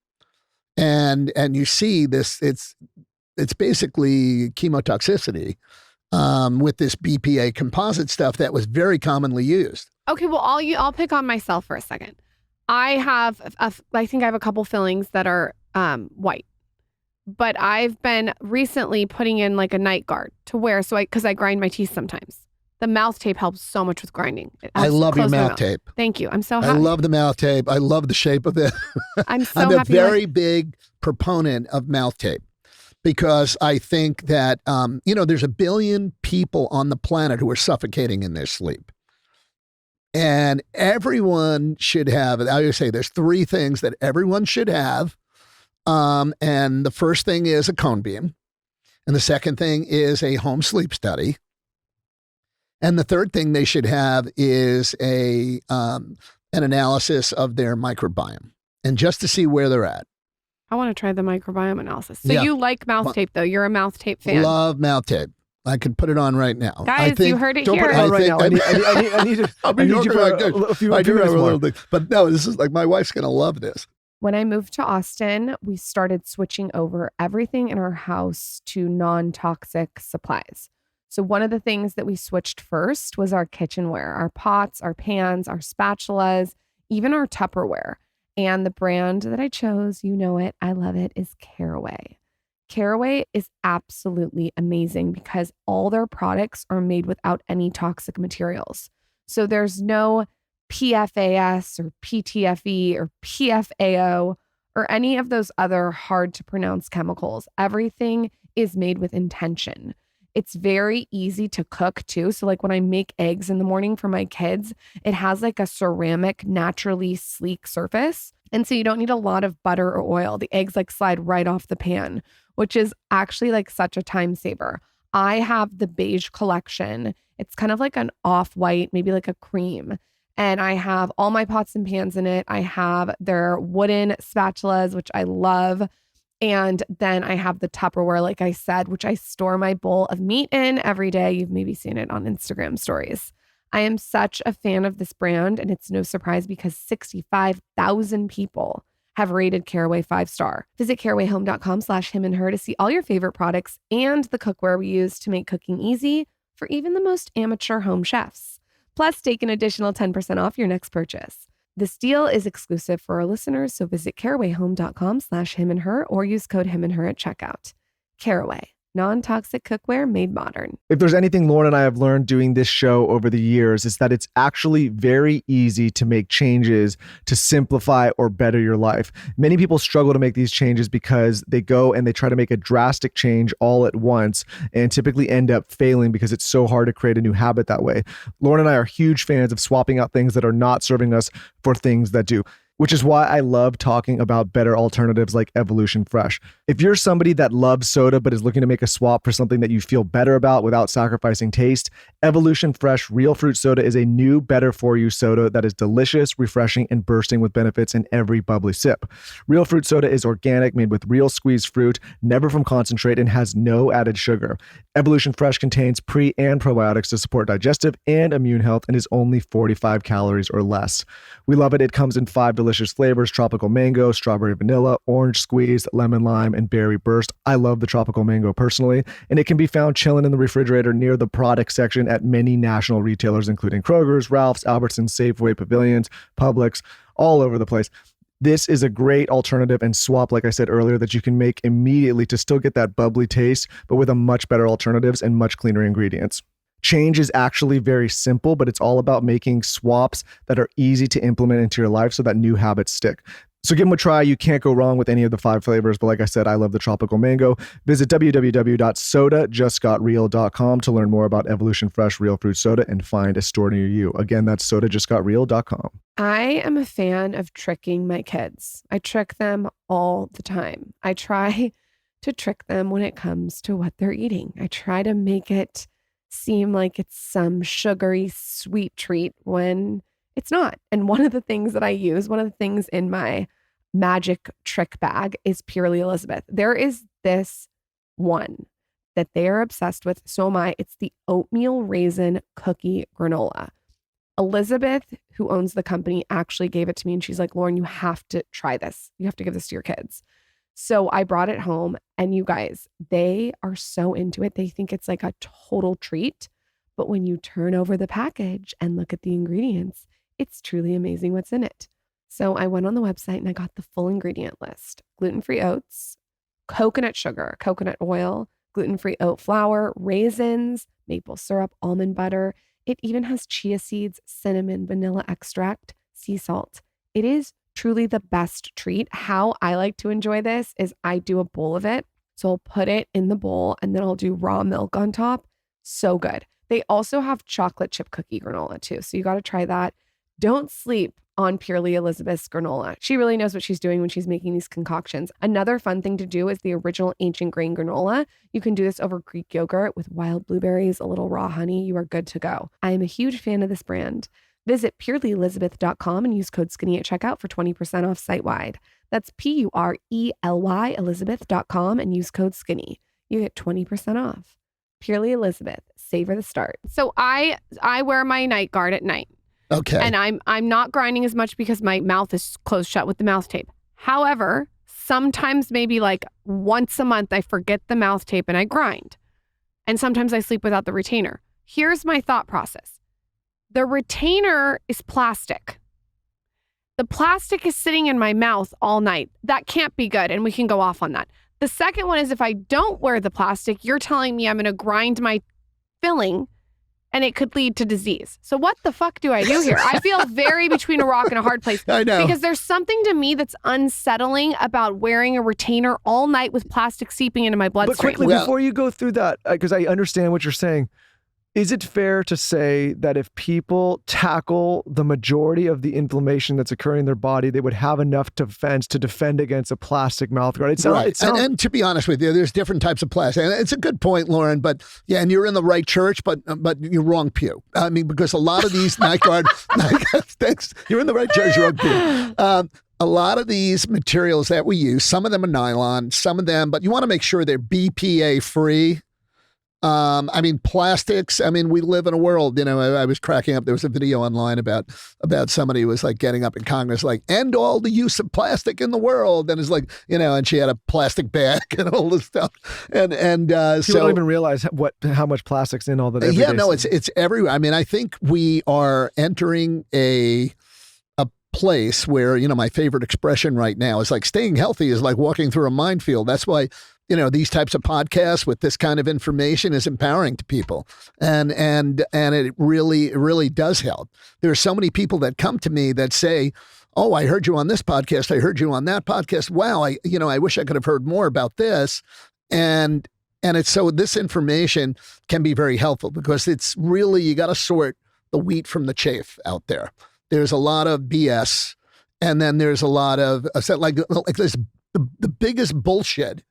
And you see this, it's basically chemotoxicity with this BPA composite stuff that was very commonly used. Okay, well, I'll pick on myself for a second. I think I have a couple fillings that are white, but I've been recently putting in like a night guard to wear because I grind my teeth sometimes. The mouth tape helps so much with grinding. I love your mouth tape. Thank you. I'm so happy. I love the mouth tape. I love the shape of it. I'm so happy. I'm a very big proponent of mouth tape because I think that, there's 1 billion people on the planet who are suffocating in their sleep. And everyone should have, I would say there's 3 things that everyone should have. And the first thing is a cone beam. And the second thing is a home sleep study. And the third thing they should have is an analysis of their microbiome, and just to see where they're at. I want to try the microbiome analysis. So you like mouth tape, though? You're a mouth tape fan. Love mouth tape. I could put it on right now. Guys, you heard it here. Don't put it on right now. I need you for a few minutes more. But no, this is like, my wife's going to love this. When I moved to Austin, we started switching over everything in our house to non-toxic supplies. So one of the things that we switched first was our kitchenware, our pots, our pans, our spatulas, even our Tupperware. And the brand that I chose, you know it, I love it, is Caraway. Caraway is absolutely amazing because all their products are made without any toxic materials. So there's no PFAS or PTFE or PFAO or any of those other hard to pronounce chemicals. Everything is made with intention. It's very easy to cook too. So like when I make eggs in the morning for my kids, it has like a ceramic, naturally sleek surface. And so you don't need a lot of butter or oil. The eggs like slide right off the pan, which is actually like such a time saver. I have the beige collection. It's kind of like an off-white, maybe like a cream. And I have all my pots and pans in it. I have their wooden spatulas, which I love. And then I have the Tupperware, like I said, which I store my bowl of meat in every day. You've maybe seen it on Instagram stories. I am such a fan of this brand, and it's no surprise because 65,000 people have rated Caraway 5-star. Visit carawayhome.com/himandher to see all your favorite products and the cookware we use to make cooking easy for even the most amateur home chefs. Plus, take an additional 10% off your next purchase. This deal is exclusive for our listeners, so visit carawayhome.com/himandher or use code himandher at checkout. Caraway, non-toxic cookware made modern. If there's anything Lauren and I have learned doing this show over the years, is that it's actually very easy to make changes to simplify or better your life. Many people struggle to make these changes because they go and they try to make a drastic change all at once and typically end up failing because it's so hard to create a new habit that way. Lauren and I are huge fans of swapping out things that are not serving us for things that do, which is why I love talking about better alternatives like Evolution Fresh. If you're somebody that loves soda but is looking to make a swap for something that you feel better about without sacrificing taste, Evolution Fresh Real Fruit Soda is a new, better-for-you soda that is delicious, refreshing, and bursting with benefits in every bubbly sip. Real Fruit Soda is organic, made with real squeezed fruit, never from concentrate, and has no added sugar. Evolution Fresh contains pre- and probiotics to support digestive and immune health and is only 45 calories or less. We love it. It comes in 5 delicious flavors: tropical mango, strawberry vanilla, orange squeeze, lemon lime, and berry burst. I love the tropical mango personally, and it can be found chilling in the refrigerator near the product section at many national retailers, including Kroger's, Ralph's, Albertsons, Safeway, Pavilions, Publix, all over the place. This is a great alternative and swap, like I said earlier, that you can make immediately to still get that bubbly taste, but with a much better alternatives and much cleaner ingredients. Change is actually very simple, but it's all about making swaps that are easy to implement into your life so that new habits stick. So give them a try. You can't go wrong with any of the 5 flavors. But like I said, I love the tropical mango. Visit www.sodajustgotreal.com to learn more about Evolution Fresh Real Fruit Soda and find a store near you. Again, that's sodajustgotreal.com. I am a fan of tricking my kids. I trick them all the time. I try to trick them when it comes to what they're eating. I try to make it seem like it's some sugary sweet treat when it's not. And one of the things that I use, one of the things in my magic trick bag is Purely Elizabeth. There is this one that they are obsessed with. So am I. It's the oatmeal raisin cookie granola. Elizabeth, who owns the company, actually gave it to me and she's like, Lauren, you have to try this. You have to give this to your kids. So I brought it home and you guys, they are so into it. They think it's like a total treat. But when you turn over the package and look at the ingredients, it's truly amazing what's in it. So I went on the website and I got the full ingredient list: gluten-free oats, coconut sugar, coconut oil, gluten-free oat flour, raisins, maple syrup, almond butter. It even has chia seeds, cinnamon, vanilla extract, sea salt. It is truly the best treat. How I like to enjoy this is I do a bowl of it. So I'll put it in the bowl and then I'll do raw milk on top. So good. They also have chocolate chip cookie granola too. So you got to try that. Don't sleep on Purely Elizabeth's granola. She really knows what she's doing when she's making these concoctions. Another fun thing to do is the original ancient grain granola. You can do this over Greek yogurt with wild blueberries, a little raw honey. You are good to go. I am a huge fan of this brand. Visit purelyelizabeth.com and use code SKINNY at checkout for 20% off site-wide. That's PURELY Elizabeth.com and use code SKINNY. You get 20% off. Purely Elizabeth, savor the start. So I wear my night guard at night. Okay. And I'm not grinding as much because my mouth is closed shut with the mouth tape. However, sometimes maybe like once a month I forget the mouth tape and I grind. And sometimes I sleep without the retainer. Here's my thought process. The retainer is plastic. The plastic is sitting in my mouth all night. That can't be good, and we can go off on that. The second one is if I don't wear the plastic, you're telling me I'm going to grind my filling and it could lead to disease. So what the fuck do I do here? I feel very between a rock and a hard place. I know. Because there's something to me that's unsettling about wearing a retainer all night with plastic seeping into my bloodstream. But quickly, before you go through that, because I understand what you're saying, is it fair to say that if people tackle the majority of the inflammation that's occurring in their body, they would have enough defense to defend against a plastic mouth guard? Right. And to be honest with you, there's different types of plastic. And it's a good point, Lauren, but yeah, and you're in the right church, but you're wrong pew. I mean, because a lot of these night guard, thanks, you're in the right church, you're wrong pew. A lot of these materials that we use, some of them are nylon, some of them, but you want to make sure they're BPA free. I mean, plastics, I mean, we live in a world, you know, I was cracking up. There was a video online about somebody who was like getting up in Congress, like, end all the use of plastic in the world. And it's like, you know, and she had a plastic bag and all this stuff. And People so don't even realize how much plastic's in all that. Yeah, no, it's everywhere. I mean, I think we are entering a place where, you know, my favorite expression right now is like staying healthy is like walking through a minefield. That's why, you know, these types of podcasts with this kind of information is empowering to people. And it really does help. There are so many people that come to me that say, oh, I heard you on this podcast. I heard you on that podcast. Wow. I wish I could have heard more about this. And it's so this information can be very helpful because it's really, you got to sort the wheat from the chaff out there. There's a lot of BS. And then there's a lot of like this, the biggest bullshit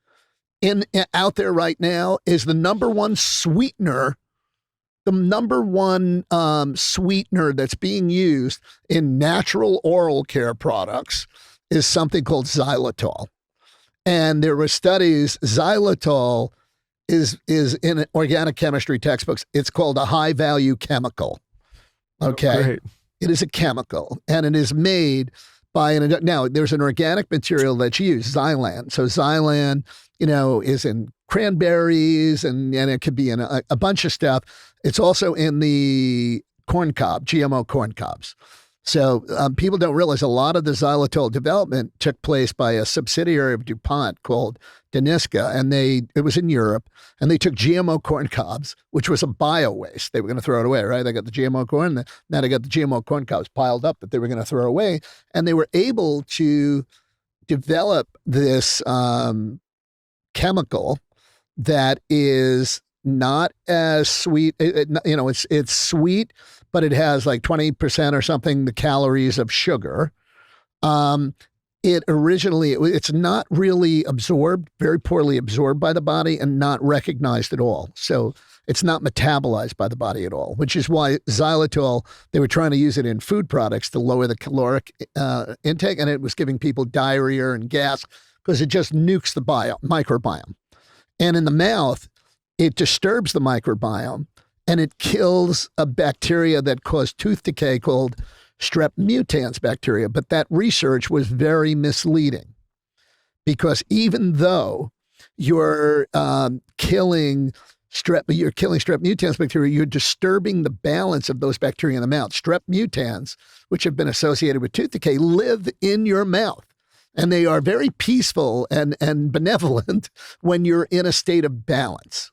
out there right now is the number one sweetener that's being used in natural oral care products is something called xylitol. And there were studies, xylitol is in organic chemistry textbooks. It's called a high value chemical. Okay. Great. It is a chemical and it is made by now there's an organic material that's used, xylan. So xylan, you know, is in cranberries and it could be in a bunch of stuff. It's also in the corn cob, GMO corn cobs. So people don't realize a lot of the xylitol development took place by a subsidiary of DuPont called Danisca, and it was in Europe, and they took GMO corn cobs, which was a bio waste. They were going to throw it away, right? They got the GMO corn, now they got the GMO corn cobs piled up that they were going to throw away, and they were able to develop this chemical that is not as sweet. It's sweet, but it has like 20% or something the calories of sugar. It's not really absorbed, very poorly absorbed by the body and not recognized at all. So it's not metabolized by the body at all, which is why xylitol, they were trying to use it in food products to lower the caloric intake, and it was giving people diarrhea and gas because it just nukes the microbiome. And in the mouth, it disturbs the microbiome and it kills a bacteria that caused tooth decay called strep mutans bacteria. But that research was very misleading because even though you're killing strep mutans bacteria, you're disturbing the balance of those bacteria in the mouth. Strep mutans, which have been associated with tooth decay, live in your mouth. And they are very peaceful and benevolent when you're in a state of balance.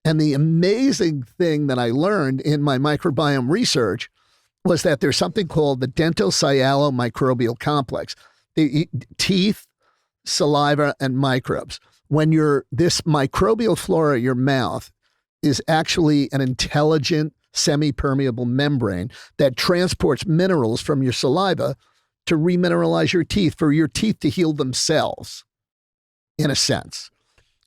And the amazing thing that I learned in my microbiome research was that there's something called the dental-sialo-microbial complex. The teeth, saliva, and microbes. When this microbial flora of your mouth is actually an intelligent, semi-permeable membrane that transports minerals from your saliva to remineralize your teeth, for your teeth to heal themselves, in a sense.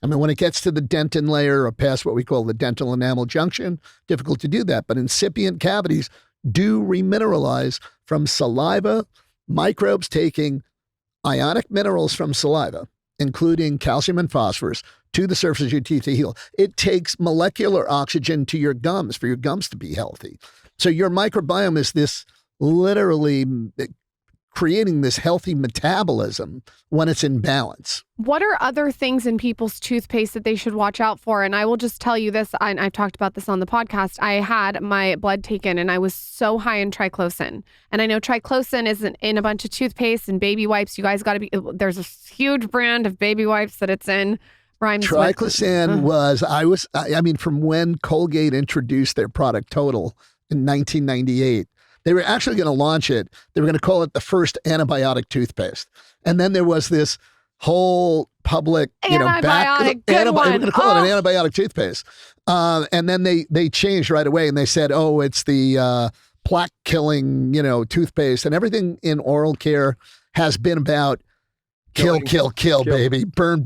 I mean, when it gets to the dentin layer or past what we call the dental enamel junction, difficult to do that. But incipient cavities do remineralize from saliva, microbes taking ionic minerals from saliva, including calcium and phosphorus, to the surface of your teeth to heal. It takes molecular oxygen to your gums for your gums to be healthy. So your microbiome is this literally creating this healthy metabolism when it's in balance. What are other things in people's toothpaste that they should watch out for? And I will just tell you this, and I've talked about this on the podcast. I had my blood taken and I was so high in Triclosan. And I know Triclosan isn't in a bunch of toothpaste and baby wipes. You guys got to be, there's a huge brand of baby wipes that it's in. Rhymes with- Triclosan I mean, from when Colgate introduced their product Total in 1998, they were actually going to launch it. They were going to call it the first antibiotic toothpaste. And then there was this whole public, Good they were one. going to call it an antibiotic toothpaste. And then they changed right away and they said, oh, it's the plaque killing, toothpaste, and everything in oral care has been about kill, baby, burn.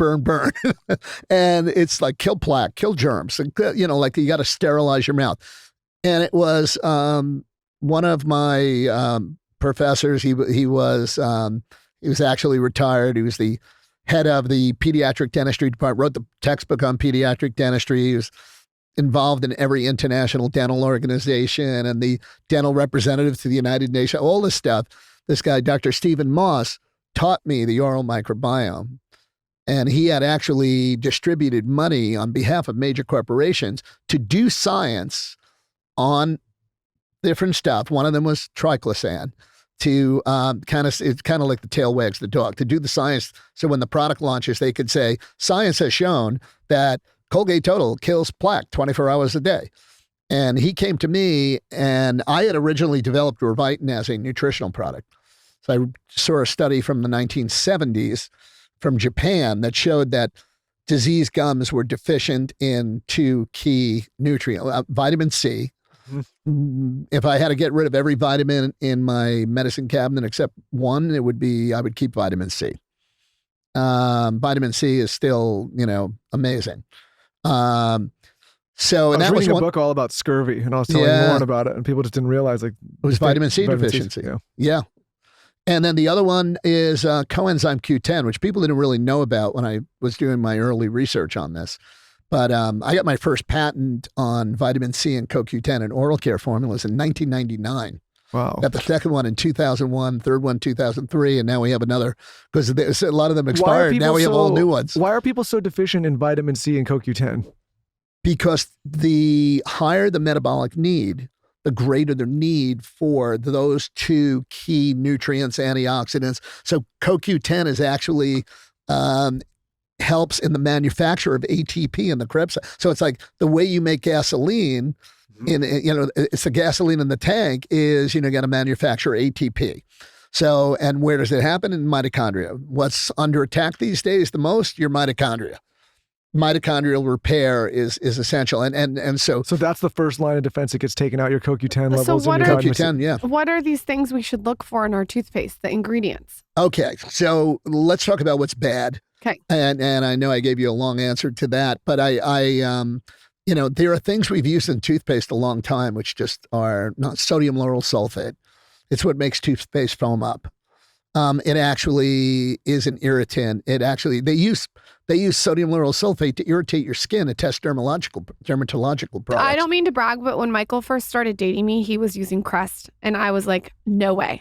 And it's like kill plaque, kill germs, and, like you got to sterilize your mouth. And it was one of my professors. He was actually retired. He was the head of the pediatric dentistry department, wrote the textbook on pediatric dentistry. He was involved in every international dental organization and the dental representative to the United Nations, all this stuff. This guy, Dr. Stephen Moss, taught me the oral microbiome. And he had actually distributed money on behalf of major corporations to do science on different stuff. One of them was Triclosan, to it's kind of like the tail wags the dog, to do the science. So when the product launches, they could say, science has shown that Colgate Total kills plaque 24 hours a day. And he came to me, and I had originally developed Revitin as a nutritional product. So I saw a study from the 1970s from Japan that showed that diseased gums were deficient in two key nutrients, vitamin C. If I had to get rid of every vitamin in my medicine cabinet except one, I would keep vitamin C. Vitamin C is still, amazing. So, and I was that was reading a book all about scurvy, and I was telling Lauren about it, and people just didn't realize it was vitamin C deficiency. Yeah. And then the other one is coenzyme Q10, which people didn't really know about when I was doing my early research on this. But I got my first patent on vitamin C and CoQ10 in oral care formulas in 1999. Wow. Got the second one in 2001, third one 2003, and now we have another, because a lot of them expired. Now we have all new ones. Why are people so deficient in vitamin C and CoQ10? Because the higher the metabolic need, the greater the need for those two key nutrients, antioxidants. So CoQ10 is actually helps in the manufacture of ATP in the Krebs. So it's like the way you make gasoline, it's the gasoline in the tank is, got to manufacture ATP. So, and where does it happen? In mitochondria. What's under attack these days the most? Your mitochondria. Mitochondrial repair is essential. And so that's the first line of defense. It gets taken out, your CoQ10 levels. So what in your are CoQ10, yeah. What are these things we should look for in our toothpaste, the ingredients? Okay, so let's talk about what's bad. Okay. And I know I gave you a long answer to that, but I there are things we've used in toothpaste a long time, which just are not sodium lauryl sulfate. It's what makes toothpaste foam up. It actually is an irritant. They use sodium lauryl sulfate to irritate your skin to test dermatological products. I don't mean to brag, but when Michael first started dating me, he was using Crest, and I was like, no way.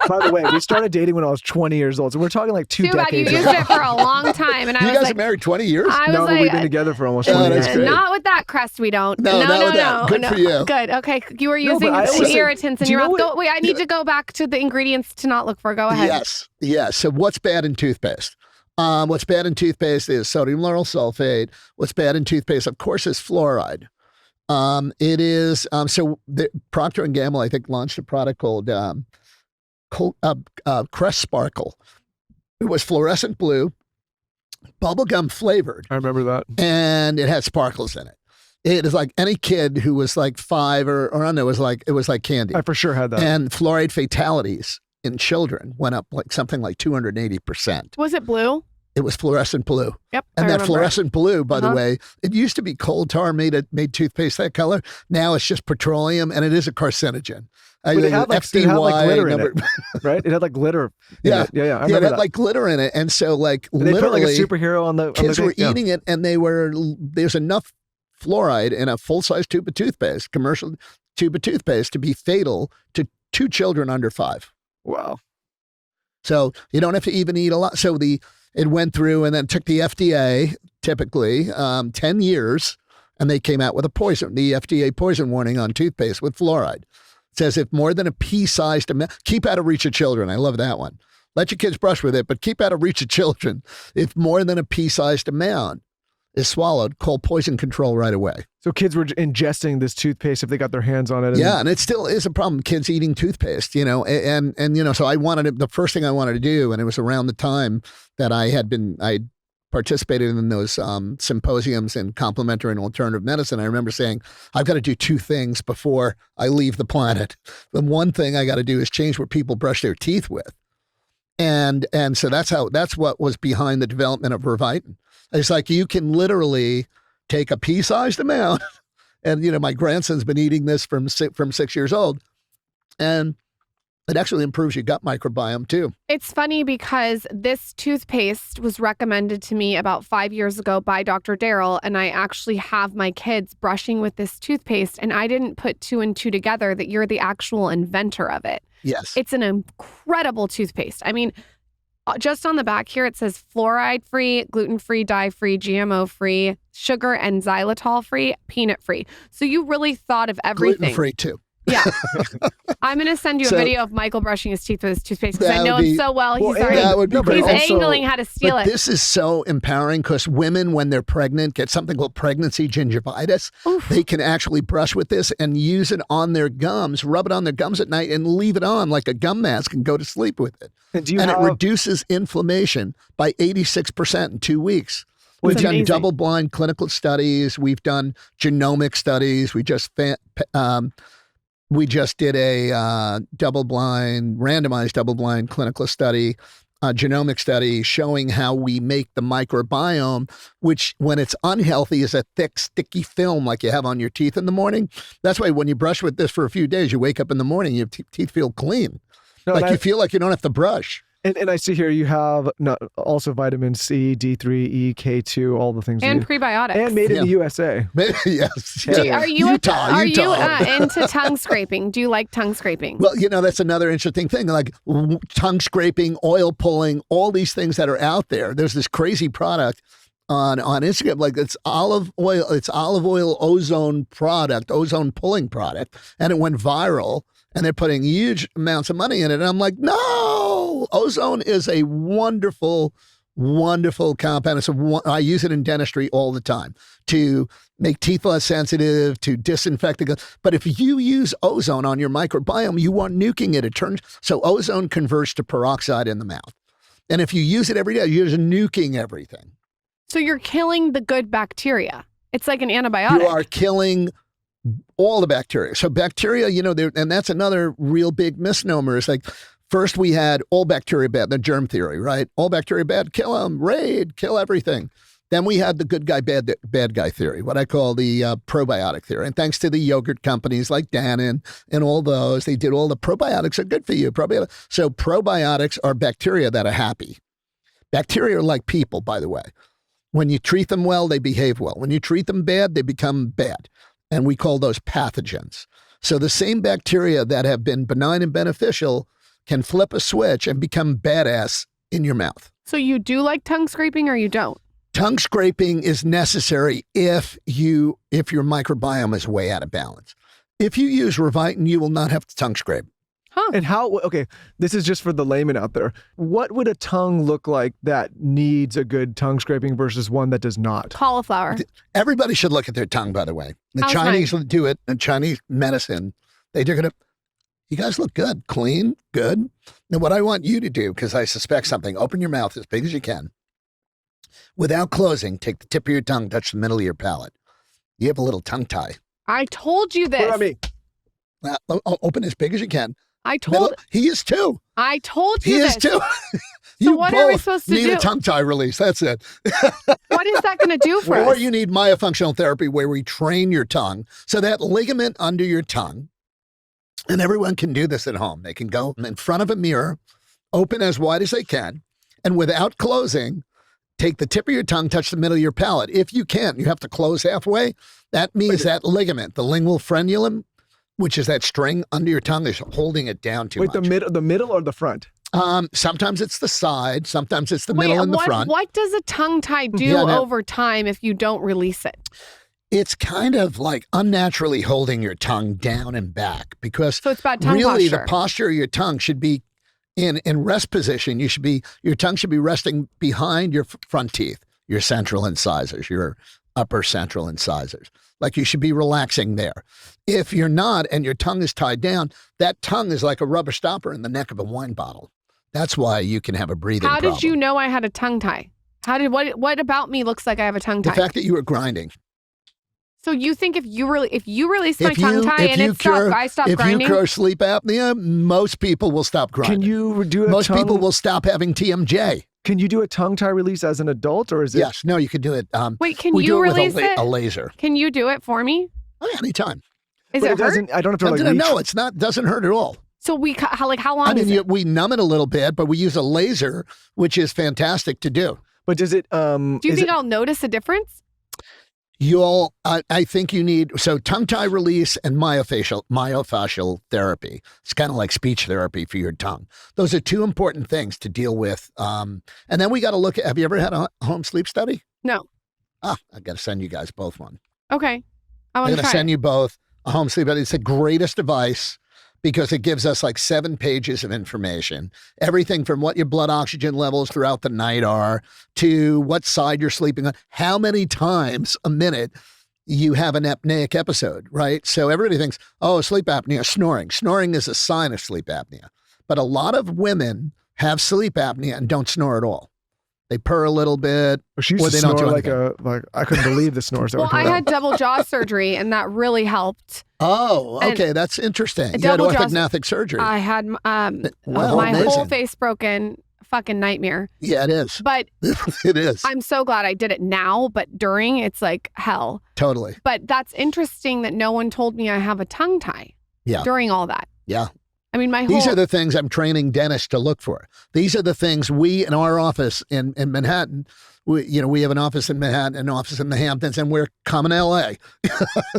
By the way, we started dating when I was 20 years old, so we're talking like two decades. You used it for a long time, and I was like, you guys are married 20 years? No, but we've been together for almost 20 years. Not with that Crest, we don't. No. Good for you. Good. Okay, you were using irritants in your mouth. Wait, I need to go back to the ingredients to not look for. Go ahead. Yes. So what's bad in toothpaste? What's bad in toothpaste is sodium lauryl sulfate. What's bad in toothpaste, of course, is fluoride. It is so the Procter & Gamble, I think, launched a product called Crest Sparkle. It was fluorescent blue, bubblegum flavored. I remember that. And it had sparkles in it. It is like any kid who was like 5 or I don't know, it was like candy. I for sure had that. And fluoride fatalities in children went up like something like 280%. Was it blue? It was fluorescent blue. Yep. And that fluorescent blue, by the way, it used to be coal tar made toothpaste that color. Now it's just petroleum, and it is a carcinogen. But it had like glitter in it, right? It had like glitter. Yeah. I it had like glitter in it. And so like and literally, they put like a superhero on the kids were eating it, and there's enough fluoride in a full-size tube of toothpaste, commercial tube of toothpaste, to be fatal to 2 children under 5. Wow. So you don't have to even eat a lot. So it went through and then took the FDA, typically 10 years, and they came out with the FDA poison warning on toothpaste with fluoride. It says if more than a pea-sized amount, keep out of reach of children. I love that one. Let your kids brush with it, but keep out of reach of children. If more than a pea-sized amount is swallowed, call poison control right away. So kids were ingesting this toothpaste if they got their hands on it. Yeah, and it still is a problem. Kids eating toothpaste, and so the first thing I wanted to do, and it was around the time that I participated in those symposiums in complementary and alternative medicine. I remember saying, I've got to do two things before I leave the planet. The one thing I got to do is change what people brush their teeth with. And so that's what was behind the development of Revitin. It's like you can literally take a pea-sized amount, and my grandson's been eating this from 6 years old, and it actually improves your gut microbiome too. It's funny because this toothpaste was recommended to me about 5 years ago by Dr. Daryl, and I actually have my kids brushing with this toothpaste, and I didn't put two and two together that you're the actual inventor of it. Yes. It's an incredible toothpaste. I mean, just on the back here, it says fluoride-free, gluten-free, dye-free, GMO-free, sugar and xylitol-free, peanut-free. So you really thought of everything. Gluten-free too. Yeah. I'm going to send you a video of Michael brushing his teeth with his toothpaste because I know him so well. He's angling how to steal it. This is so empowering because women, when they're pregnant, get something called pregnancy gingivitis. Oof. They can actually brush with this and use it on their gums, rub it on their gums at night and leave it on like a gum mask and go to sleep with it. And it reduces inflammation by 86% in 2 weeks. We've done double-blind clinical studies. We've done genomic studies. We just did a randomized double-blind clinical study, genomic study showing how we make the microbiome, which when it's unhealthy is a thick, sticky film like you have on your teeth in the morning. That's why when you brush with this for a few days, you wake up in the morning, your teeth feel clean. You feel like you don't have to brush. And I see here you have also vitamin C, D3, E, K2, all the things. And prebiotics. And made in the USA. Yes. Are you into tongue scraping? Do you like tongue scraping? Well, that's another interesting thing. Like tongue scraping, oil pulling, all these things that are out there. There's this crazy product on Instagram, like it's olive oil ozone pulling product. And it went viral. And they're putting huge amounts of money in it. And I'm like, no, ozone is a wonderful, wonderful compound. I use it in dentistry all the time to make teeth less sensitive, to disinfect the gut. But if you use ozone on your microbiome, you are nuking it. So ozone converts to peroxide in the mouth. And if you use it every day, you're just nuking everything. So you're killing the good bacteria. It's like an antibiotic. You are killing all the bacteria. So bacteria, and that's another real big misnomer. It's like, first we had all bacteria bad, the germ theory, right? All bacteria bad, kill them, raid, kill everything. Then we had the good guy, bad guy theory, what I call the probiotic theory. And thanks to the yogurt companies like Dannon and all those, they did all the probiotics are good for you. So probiotics are bacteria that are happy. Bacteria are like people, by the way. When you treat them well, they behave well. When you treat them bad, they become bad. And we call those pathogens. So the same bacteria that have been benign and beneficial can flip a switch and become badass in your mouth. So you do like tongue scraping or you don't? Tongue scraping is necessary if your microbiome is way out of balance. If you use Revitin, you will not have to tongue scrape. Huh. And this is just for the layman out there. What would a tongue look like that needs a good tongue scraping versus one that does not? Cauliflower. Everybody should look at their tongue, by the way. The Chinese do it in Chinese medicine. They do it. You guys look good, clean, good. Now, what I want you to do, because I suspect something, open your mouth as big as you can. Without closing, take the tip of your tongue, touch the middle of your palate. You have a little tongue tie. I told you this. What about me? Open as big as you can. He is too. I told you this. He is too. So what are we supposed to do? You need a tongue tie release. That's it. What is that going to do for us? Or you need myofunctional therapy where we train your tongue. So that ligament under your tongue, and everyone can do this at home. They can go in front of a mirror, open as wide as they can, and without closing, take the tip of your tongue, touch the middle of your palate. If you can't, you have to close halfway. That means that ligament, the lingual frenulum, which is that string under your tongue, is holding it down too much. The middle or the front? Sometimes it's the side, sometimes it's the middle and the front. What does a tongue tie do over time if you don't release it? It's kind of like unnaturally holding your tongue down and back because so it's bad tongue really posture. The posture of your tongue should be in rest position, your tongue should be resting behind your front teeth, your central incisors, your upper central incisors. Like you should be relaxing there. If you're not and your tongue is tied down, that tongue is like a rubber stopper in the neck of a wine bottle. That's why you can have a breathing problem. How did you know I had a tongue tie? What about me looks like I have a tongue tie? The fact that you were grinding. So you think if you release my tongue tie and I stop grinding? If you cure sleep apnea, most people will stop grinding. Can you do Most people will stop having TMJ. Can you do a tongue tie release as an adult, or is it? Yes. No, you could do it. Wait, can you release it? A laser. Can you do it for me? Oh, yeah, anytime. Is it hurt? I don't have to like reach. No, it's not. Doesn't hurt at all. So how long is it? We numb it a little bit, but we use a laser, which is fantastic to do. But does it? Do you think I'll notice a difference? I think you need, so tongue tie release and myofascial therapy. It's kind of like speech therapy for your tongue. Those are two important things to deal with. And then we got to look at, have you ever had a home sleep study? No. I got to send you guys both one. Okay. I'm going to send you both a home sleep study. It's the greatest device because it gives us like 7 pages of information. Everything from what your blood oxygen levels throughout the night are to what side you're sleeping on, how many times a minute you have an apneic episode, right? So everybody thinks, oh, sleep apnea, snoring. Snoring is a sign of sleep apnea. But a lot of women have sleep apnea and don't snore at all. They purr a little bit. She used to snore like I couldn't believe the snores. Well, I had double jaw surgery, and that really helped. Oh, okay, that's interesting. You had orthodontic surgery. I had my whole face broken. Fucking nightmare. Yeah, it is. But it is. I'm so glad I did it now, but during it's like hell. Totally. But that's interesting that no one told me I have a tongue tie. Yeah. During all that. Yeah. I mean, these are the things I'm training dentists to look for. These are the things we in our office in Manhattan, we have an office in Manhattan, an office in the Hamptons, and we're coming to LA.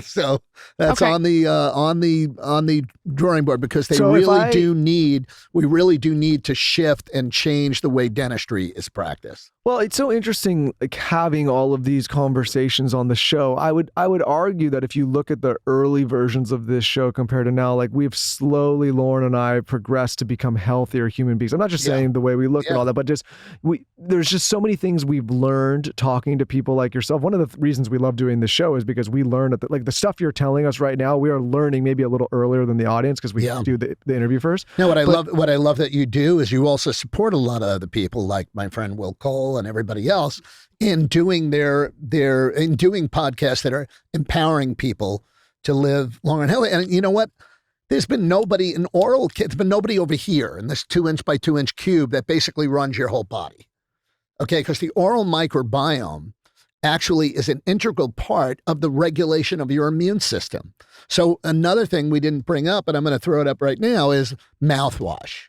So that's on the drawing board because we really do need to shift and change the way dentistry is practiced. Well, it's so interesting, like having all of these conversations on the show. I would argue that if you look at the early versions of this show compared to now, like we've slowly, Lauren and I, progressed to become healthier human beings. I'm not just saying the way we look and all that, but just there's just so many things we've learned talking to people like yourself. One of the reasons we love doing this show is because we learn that like the stuff you're telling us right now, we are learning maybe a little earlier than the audience because we do the interview first. No, what I love that you do is you also support a lot of other people like my friend Will Cole and everybody else in doing doing podcasts that are empowering people to live longer and healthy. And you know what? There's been nobody in oral care, there's been nobody over here in this 2-inch by 2-inch cube that basically runs your whole body. Okay, because the oral microbiome actually is an integral part of the regulation of your immune system. So another thing we didn't bring up, and I'm going to throw it up right now, is mouthwash.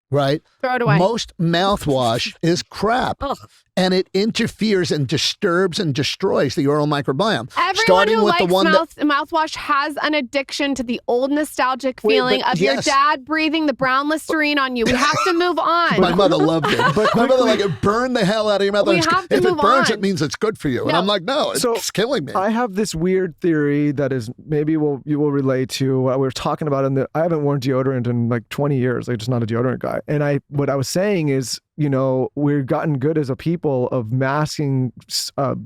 Right? Throw it away. Most mouthwash is crap. Ugh. And it interferes and disturbs and destroys the oral microbiome. Everyone who likes mouthwash has an addiction to the old nostalgic feeling of your dad breathing the brown Listerine on you. We have to move on. My mother loved it. But my mother it burned the hell out of your mouth. We have to if move it burns, on. it means it's good for you. No. And I'm like, no, it's killing me. I have this weird theory that is maybe you will relate to what we were talking about. I haven't worn deodorant in like 20 years. Like just not a deodorant guy. And what I was saying is, we've gotten good as a people of masking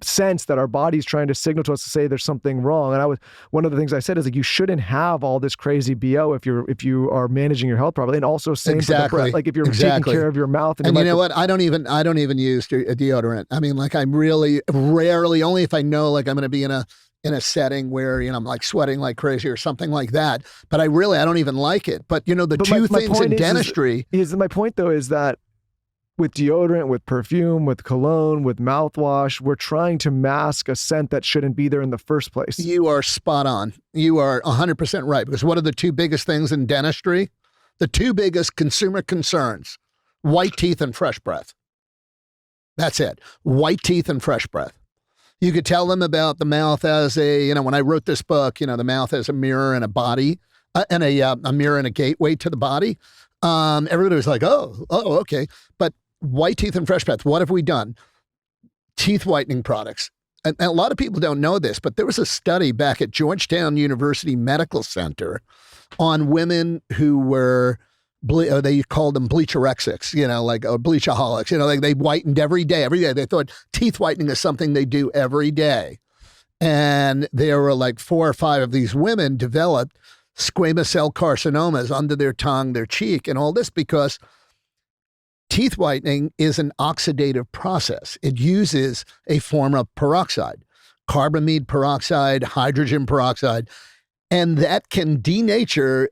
sense that our body's trying to signal to us to say there's something wrong. And one of the things I said is like, you shouldn't have all this crazy BO if you are managing your health properly. And also same for the breath. Like if you're taking care of your mouth. And you know what? I don't even use a deodorant. I mean, like I'm really rarely, only if I know like I'm going to be in a setting where, I'm like sweating like crazy or something like that. But I don't even like it. But the two things in dentistry. My point though is that with deodorant, with perfume, with cologne, with mouthwash, we're trying to mask a scent that shouldn't be there in the first place. You are spot on. You are 100% right. Because what are the two biggest things in dentistry? The two biggest consumer concerns, white teeth and fresh breath. That's it. White teeth and fresh breath. You could tell them about the mouth as when I wrote this book, the mouth as a mirror and a body and a mirror and a gateway to the body. Everybody was like, oh, okay. But white teeth and fresh breath, what have we done? Teeth whitening products. And a lot of people don't know this, but there was a study back at Georgetown University Medical Center on women who were they called them bleacherexics, like or bleachaholics, like they whitened every day. They thought teeth whitening is something they do every day. And there were like 4 or 5 of these women developed squamous cell carcinomas under their tongue, their cheek, and all this because teeth whitening is an oxidative process. It uses a form of peroxide, carbamide peroxide, hydrogen peroxide, and that can denature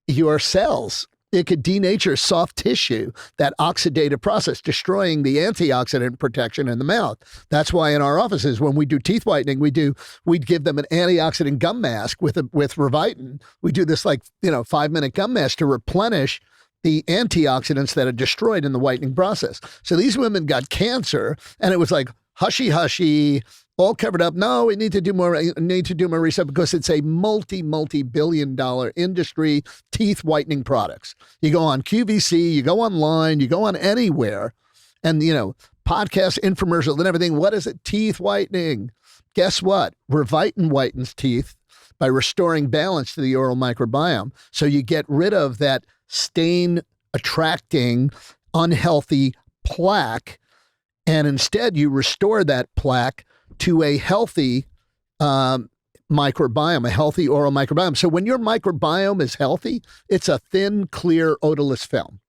your cells. It could denature soft tissue, that oxidative process, destroying the antioxidant protection in the mouth. That's why in our offices, when we do teeth whitening, we'd give them an antioxidant gum mask with Revitin. We do this 5-minute gum mask to replenish the antioxidants that are destroyed in the whitening process. So these women got cancer, and it was like hushy, all covered up. No, we need to do more research because it's a multi-billion-dollar industry, teeth whitening products. You go on QVC, you go online, you go on anywhere, and, podcasts, infomercials, and everything. What is it? Teeth whitening. Guess what? Revitin whitens teeth by restoring balance to the oral microbiome. So you get rid of that stain-attracting, unhealthy plaque, and instead you restore that plaque to a healthy microbiome, a healthy oral microbiome. So when your microbiome is healthy, it's a thin, clear, odorless film.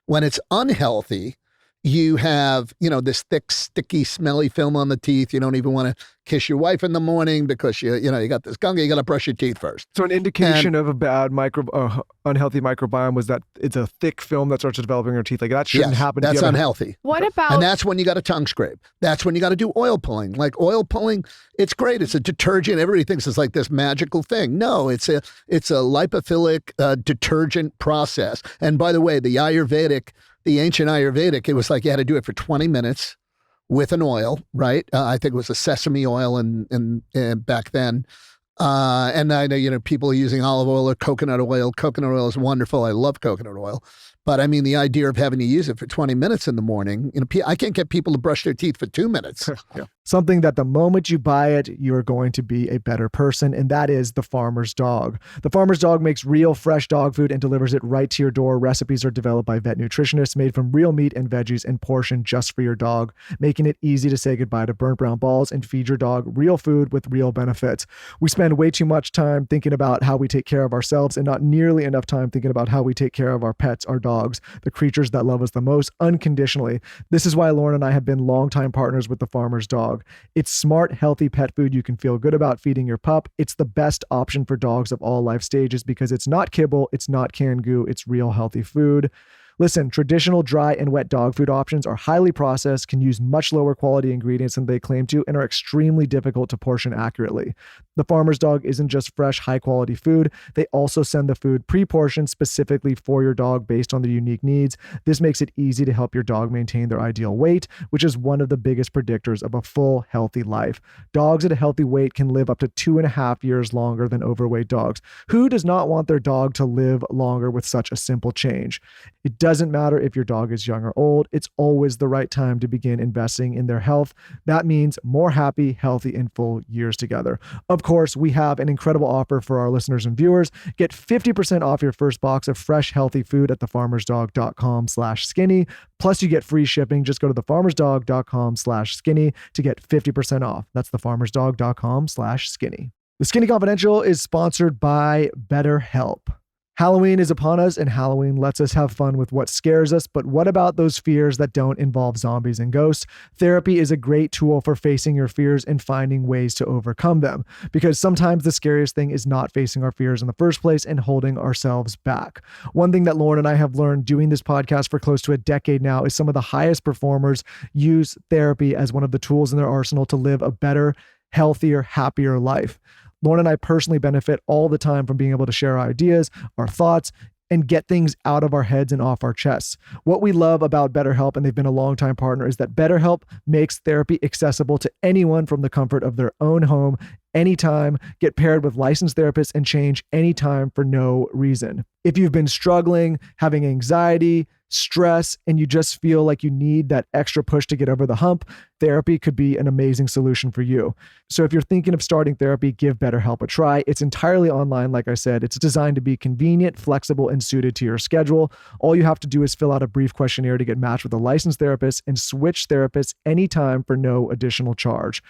When it's unhealthy, you have, this thick, sticky, smelly film on the teeth. You don't even want to kiss your wife in the morning because you got this gunk. You got to brush your teeth first. So an indication of a bad unhealthy microbiome was that it's a thick film that starts developing in your teeth. Like that shouldn't happen. That's unhealthy. What about? And that's when you got to tongue scrape. That's when you got to do oil pulling. Like oil pulling, it's great. It's a detergent. Everybody thinks it's like this magical thing. No, it's a lipophilic detergent process. And by the way, the ancient Ayurvedic, it was like you had to do it for 20 minutes with an oil, right? I think it was a sesame oil and back then. And I know, people are using olive oil or coconut oil. Coconut oil is wonderful. I love coconut oil. But I mean, the idea of having to use it for 20 minutes in the morning, I can't get people to brush their teeth for 2 minutes. Yeah. Something that the moment you buy it, you're going to be a better person, and that is the Farmer's Dog. The Farmer's Dog makes real, fresh dog food and delivers it right to your door. Recipes are developed by vet nutritionists made from real meat and veggies and portioned just for your dog, making it easy to say goodbye to burnt brown balls and feed your dog real food with real benefits. We spend way too much time thinking about how we take care of ourselves and not nearly enough time thinking about how we take care of our pets, our dogs, the creatures that love us the most unconditionally. This is why Lauren and I have been longtime partners with the Farmer's Dog. It's smart, healthy pet food you can feel good about feeding your pup. It's the best option for dogs of all life stages because it's not kibble, it's not canned goo, it's real healthy food. Listen, traditional dry and wet dog food options are highly processed, can use much lower quality ingredients than they claim to, and are extremely difficult to portion accurately. The Farmer's Dog isn't just fresh, high-quality food. They also send the food pre-portioned specifically for your dog based on their unique needs. This makes it easy to help your dog maintain their ideal weight, which is one of the biggest predictors of a full, healthy life. Dogs at a healthy weight can live up to 2.5 years longer than overweight dogs. Who does not want their dog to live longer with such a simple change? It doesn't matter if your dog is young or old. It's always the right time to begin investing in their health. That means more happy, healthy, and full years together. Of course, we have an incredible offer for our listeners and viewers. Get 50% off your first box of fresh, healthy food at thefarmersdog.com/skinny. Plus, you get free shipping. Just go to thefarmersdog.com/skinny to get 50% off. That's thefarmersdog.com/skinny. The Skinny Confidential is sponsored by BetterHelp. Halloween is upon us, and Halloween lets us have fun with what scares us, but what about those fears that don't involve zombies and ghosts? Therapy is a great tool for facing your fears and finding ways to overcome them, because sometimes the scariest thing is not facing our fears in the first place and holding ourselves back. One thing that Lauren and I have learned doing this podcast for close to a decade now is some of the highest performers use therapy as one of the tools in their arsenal to live a better, healthier, happier life. Lauren and I personally benefit all the time from being able to share our ideas, our thoughts, and get things out of our heads and off our chests. What we love about BetterHelp, and they've been a longtime partner, is that BetterHelp makes therapy accessible to anyone from the comfort of their own home anytime, get paired with licensed therapists, and change anytime for no reason. If you've been struggling, having anxiety, stress, and you just feel like you need that extra push to get over the hump, therapy could be an amazing solution for you. So if you're thinking of starting therapy, give BetterHelp a try. It's entirely online, like I said. It's designed to be convenient, flexible, and suited to your schedule. All you have to do is fill out a brief questionnaire to get matched with a licensed therapist and switch therapists anytime for no additional charge.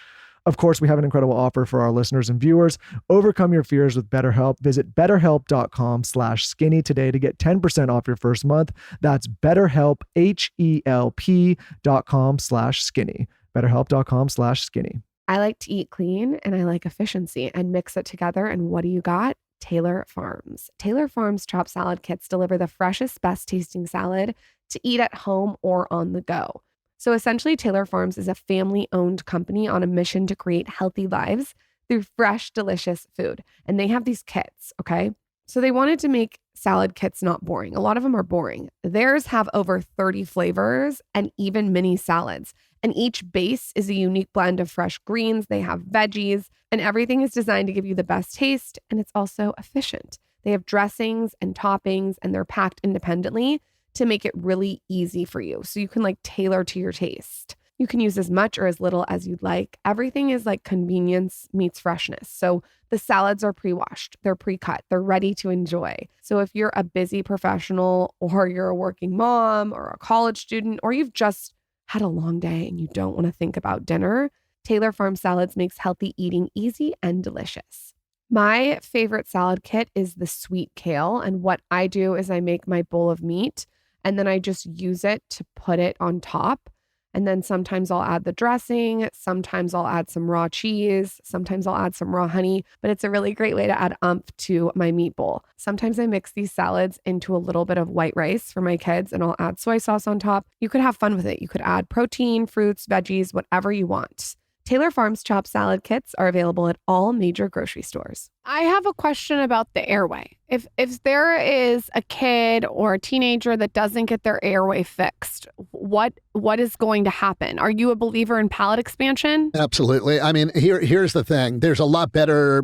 Of course, we have an incredible offer for our listeners and viewers. Overcome your fears with BetterHelp. Visit betterhelp.com/skinny today to get 10% off your first month. That's BetterHelp, HELP.com/skinny. BetterHelp.com/skinny. I like to eat clean and I like efficiency and mix it together. And what do you got? Taylor Farms. Taylor Farms chopped salad kits deliver the freshest, best tasting salad to eat at home or on the go. So essentially, Taylor Farms is a family-owned company on a mission to create healthy lives through fresh, delicious food. And they have these kits, okay? So they wanted to make salad kits not boring. A lot of them are boring. Theirs have over 30 flavors and even mini salads. And each base is a unique blend of fresh greens. They have veggies, and everything is designed to give you the best taste. And it's also efficient. They have dressings and toppings, and they're packed independently to make it really easy for you. So you can tailor to your taste. You can use as much or as little as you'd like. Everything is convenience meets freshness. So the salads are pre-washed, they're pre-cut, they're ready to enjoy. So if you're a busy professional or you're a working mom or a college student, or you've just had a long day and you don't want to think about dinner, Taylor Farm Salads makes healthy eating easy and delicious. My favorite salad kit is the sweet kale. And what I do is I make my bowl of meat and then I just use it to put it on top. And then sometimes I'll add the dressing. Sometimes I'll add some raw cheese. Sometimes I'll add some raw honey. But it's a really great way to add oomph to my meat bowl. Sometimes I mix these salads into a little bit of white rice for my kids and I'll add soy sauce on top. You could have fun with it. You could add protein, fruits, veggies, whatever you want. Taylor Farms chopped salad kits are available at all major grocery stores. I have a question about the airway. If there is a kid or a teenager that doesn't get their airway fixed, what is going to happen? Are you a believer in palate expansion? Absolutely. I mean, here's the thing. There's a lot better.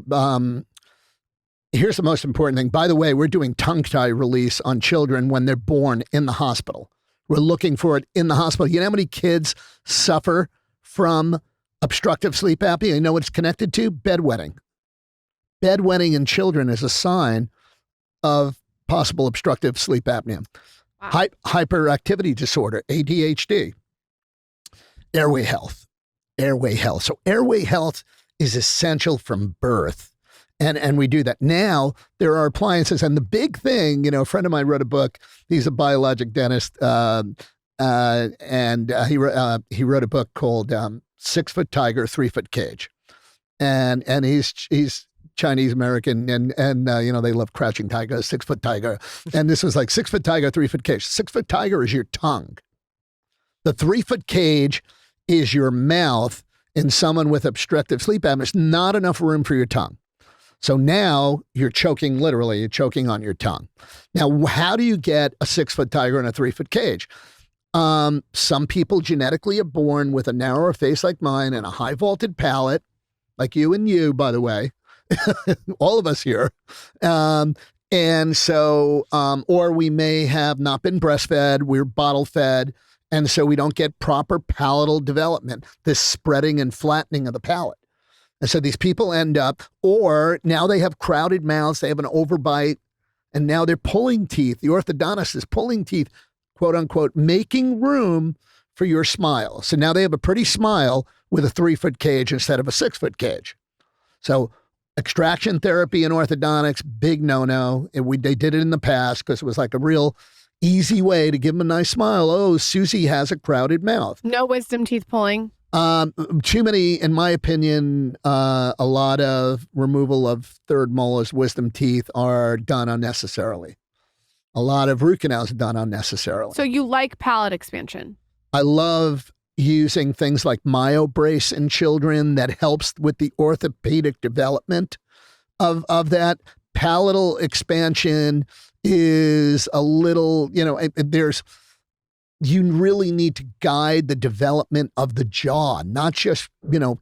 Here's the most important thing. By the way, we're doing tongue tie release on children when they're born in the hospital. We're looking for it in the hospital. You know how many kids suffer from obstructive sleep apnea? You know what it's connected to? Bedwetting. Bedwetting in children is a sign of possible obstructive sleep apnea. Wow. Hyperactivity disorder, ADHD. Airway health. Airway health. So airway health is essential from birth. And we do that. Now, there are appliances. And the big thing, a friend of mine wrote a book. He's a biologic dentist. And he wrote a book called 6 Foot Tiger, 3 Foot Cage. And he's Chinese American and they love Crouching Tiger, 6 Foot Tiger. And this was 6 Foot Tiger, 3 Foot Cage. 6 Foot Tiger is your tongue. The 3 Foot Cage is your mouth. In someone with obstructive sleep apnea, there's not enough room for your tongue. So now you're choking, literally, you're choking on your tongue. Now, how do you get a 6 Foot Tiger in a 3 Foot Cage? Some people genetically are born with a narrower face like mine and a high vaulted palate, like you and you, by the way, all of us here. And so, or we may have not been breastfed, we're bottle fed. And so we don't get proper palatal development, this spreading and flattening of the palate. And so these people end up, or now they have crowded mouths, they have an overbite, and now they're pulling teeth. The orthodontist is pulling teeth, quote unquote, making room for your smile. So now they have a pretty smile with a 3 Foot cage instead of a 6 Foot cage. So extraction therapy in orthodontics, big no-no. They did it in the past because it was a real easy way to give them a nice smile. Oh, Susie has a crowded mouth. No wisdom teeth pulling. Too many, in my opinion, a lot of removal of third molars, wisdom teeth are done unnecessarily. A lot of root canals are done unnecessarily. So you like palate expansion? I love using things like MyoBrace in children that helps with the orthopedic development of that. Palatal expansion is a little, you really need to guide the development of the jaw, not just,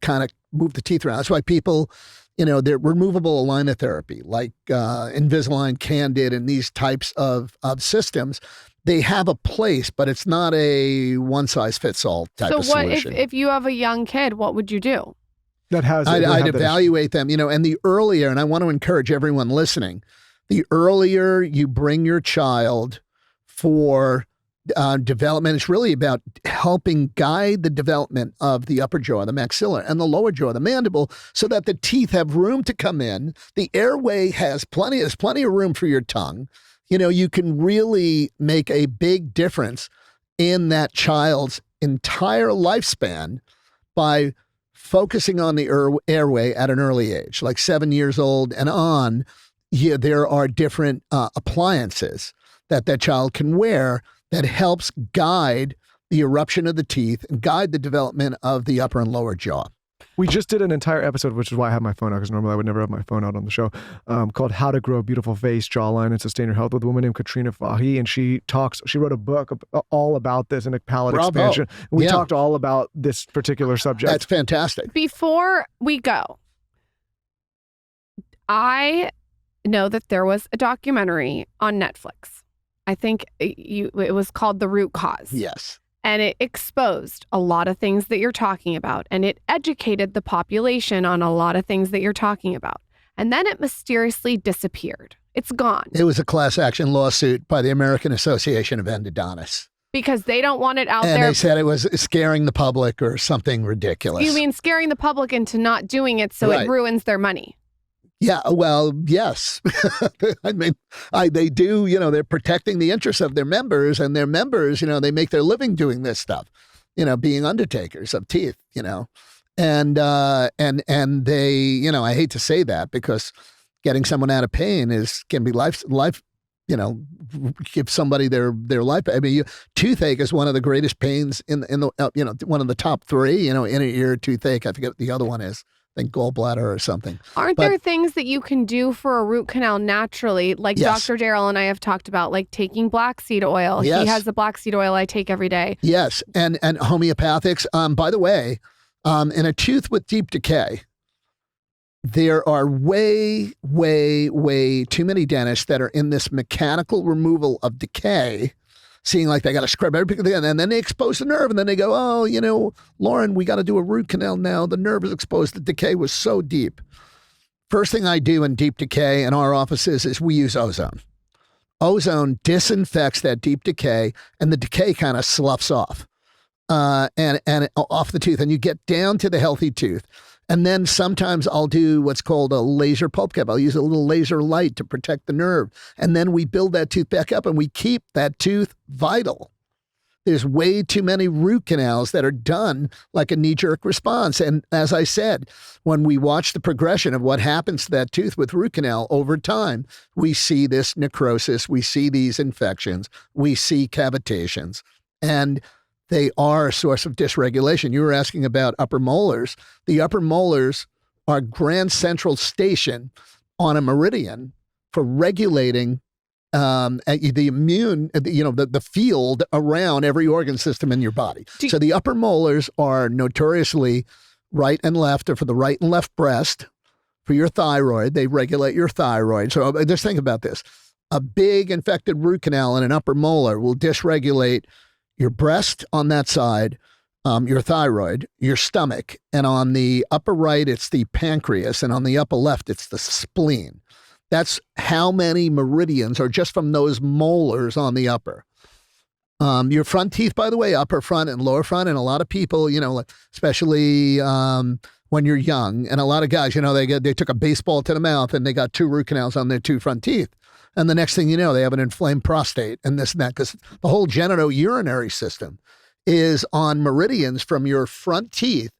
kind of move the teeth around. That's why people they're removable aligner therapy like Invisalign, Candid, and these types of systems. They have a place, but it's not a one-size-fits-all type of solution. So what if you have a young kid, what would you do? I'd evaluate them, and the earlier, and I want to encourage everyone listening, the earlier you bring your child for development, it's really about helping guide the development of the upper jaw, the maxilla, and the lower jaw, the mandible, so that the teeth have room to come in. The airway there's plenty of room for your tongue. You can really make a big difference in that child's entire lifespan by focusing on the airway at an early age, like 7 years old and on. There are different appliances that child can wear that helps guide the eruption of the teeth and guide the development of the upper and lower jaw. We just did an entire episode, which is why I have my phone out, because normally I would never have my phone out on the show, called How to Grow a Beautiful Face, Jawline, and Sustain Your Health, with a woman named Katrina Fahy. And she wrote a book all about this and a palate expansion. And we talked all about this particular subject. That's fantastic. Before we go, I know that there was a documentary on Netflix. I think it was called The Root Cause. Yes. And it exposed a lot of things that you're talking about. And it educated the population on a lot of things that you're talking about. And then it mysteriously disappeared. It's gone. It was a class action lawsuit by the American Association of Endodontists. Because they don't want it out there. And they said it was scaring the public or something ridiculous. You mean scaring the public into not doing it so it ruins their money? Yeah, well, yes. I mean, they do, they're protecting the interests of their members, and their members, they make their living doing this stuff, being undertakers of teeth, and they, I hate to say that, because getting someone out of pain can be life, give somebody their life. I mean, toothache is one of the greatest pains in the, one of the top three, inner ear toothache. I forget what the other one is. I think gallbladder or something. Aren't there things that you can do for a root canal naturally? Like Dr. Daryl and I have talked about, like taking black seed oil. Yes. He has the black seed oil I take every day. Yes. And homeopathics. By the way, in a tooth with deep decay, there are way, way, way too many dentists that are in this mechanical removal of decay, seeing like they got to scrub everything, and then they expose the nerve, and then they go, oh, Lauren, we got to do a root canal now. The nerve is exposed. The decay was so deep. First thing I do in deep decay in our offices is we use ozone. Ozone disinfects that deep decay, and the decay kind of sloughs off, and off the tooth, and you get down to the healthy tooth. And then sometimes I'll do what's called a laser pulp cap. I'll use a little laser light to protect the nerve. And then we build that tooth back up, and we keep that tooth vital. There's way too many root canals that are done like a knee-jerk response. And as I said, when we watch the progression of what happens to that tooth with root canal over time, we see this necrosis, we see these infections, we see cavitations. And they are a source of dysregulation. You were asking about upper molars. The upper molars are Grand Central Station on a meridian for regulating the immune, the field around every organ system in your body. So the upper molars are notoriously right and left, or for the right and left breast, for your thyroid. They regulate your thyroid. So just think about this. A big infected root canal in an upper molar will dysregulate your breast on that side, your thyroid, your stomach, and on the upper right, it's the pancreas, and on the upper left, it's the spleen. That's how many meridians are just from those molars on the upper. Your front teeth, by the way, upper front and lower front, and a lot of people, especially when you're young, and a lot of guys, they took a baseball to the mouth and they got 2 root canals on their 2 front teeth. And the next thing you know, they have an inflamed prostate and this and that, because the whole genitourinary system is on meridians from your front teeth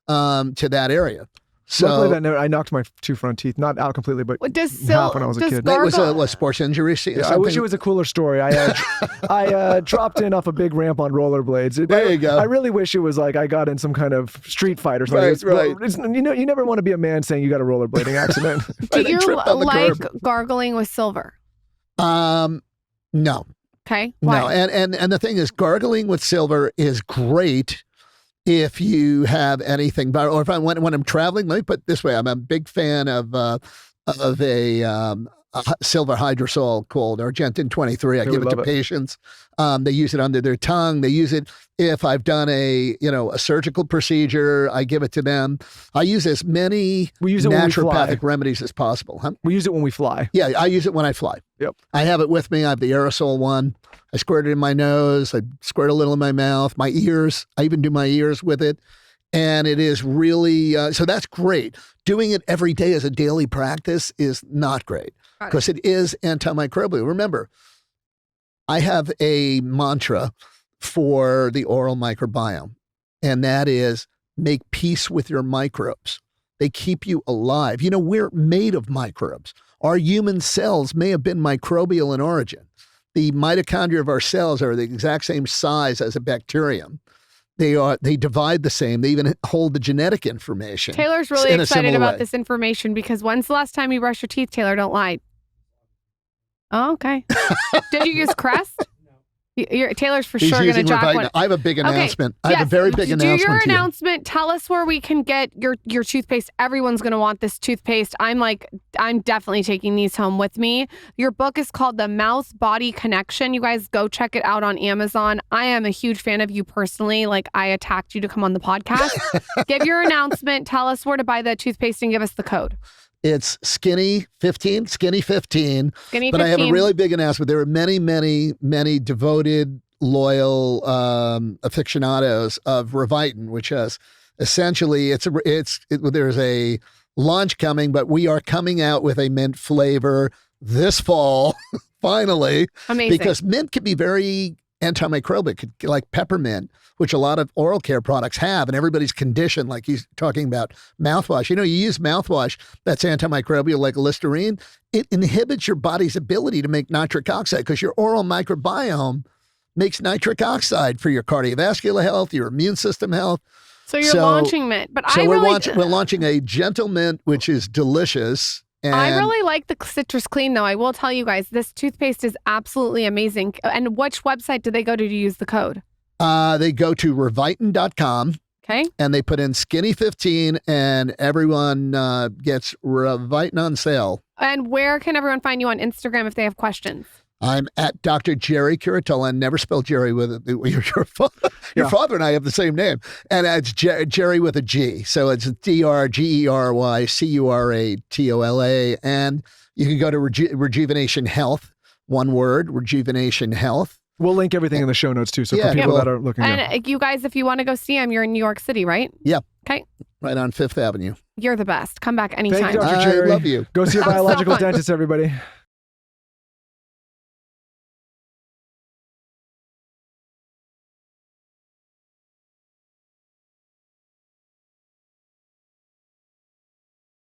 to that area. So luckily, I knocked my 2 front teeth, not out completely, but half when I was a kid. That was a sports injury. Yeah, I wish it was a cooler story. I dropped in off a big ramp on rollerblades. There you go. I really wish it was like I got in some kind of street fight or something. Right. You never want to be a man saying you got a rollerblading accident. Do you like gargling with silver? No. Okay. Why? No. And the thing is, gargling with silver is great if you have anything, or if when I'm traveling, let me put it this way: I'm a big fan of a silver hydrosol called Argentin 23. I give it to patients. They use it under their tongue. They use it if I've done a surgical procedure. I give it to them. I use as many naturopathic remedies as possible. Huh? We use it when we fly. Yeah, I use it when I fly. Yep. I have it with me. I have the aerosol one. I squirt it in my nose. I squirt a little in my mouth, my ears. I even do my ears with it. And it is really, so that's great. Doing it every day as a daily practice is not great because it is antimicrobial. Remember, I have a mantra for the oral microbiome, and that is make peace with your microbes. They keep you alive. You know, we're made of microbes. Our human cells may have been microbial in origin. The mitochondria of our cells are the exact same size as a bacterium. They divide the same. They even hold the genetic information. Taylor's really excited about this information because when's the last time you brushed your teeth, Taylor? Don't lie. Oh, okay. Did you use Crest? Taylor's for sure going to drop one. I have a big announcement. Okay. I have a very big announcement. Do your announcement. Tell us where we can get your toothpaste. Everyone's going to want this toothpaste. I'm definitely taking these home with me. Your book is called The Mouth Body Connection. You guys go check it out on Amazon. I am a huge fan of you personally. Like, I attacked you to come on the podcast. Give your announcement. Tell us where to buy the toothpaste and give us the code. It's skinny 15. But I have a really big announcement. There are many, many, many devoted, loyal aficionados of Reviting, which has essentially there's a launch coming, but we are coming out with a mint flavor this fall, finally. Amazing. Because mint can be very antimicrobial, like peppermint, which a lot of oral care products have, and everybody's conditioned, like he's talking about mouthwash. You know, you use mouthwash that's antimicrobial like Listerine. It inhibits your body's ability to make nitric oxide because your oral microbiome makes nitric oxide for your cardiovascular health, your immune system health. So you're launching mint, but we're launching a gentle mint, which is delicious. And I really like the Citrus Clean, though. I will tell you guys, this toothpaste is absolutely amazing. And which website do they go to use the code? They go to reviting.com. Okay. And they put in skinny 15 and everyone gets Reviting on sale. And where can everyone find you on Instagram if they have questions? I'm at Dr. Gerry Curatola. I never spelled Jerry with your father and I have the same name. And it's Gerry with a G. So it's DrGerryCuratola. And you can go to Rejuvenation Health, one word, Rejuvenation Health. We'll link everything in the show notes too. So for people that are looking. And you guys, if you want to go see him, you're in New York City, right? Yeah. Okay. Right on Fifth Avenue. You're the best. Come back anytime. Thank you, Dr. Gerry. I love you. Go see a biological dentist, everybody.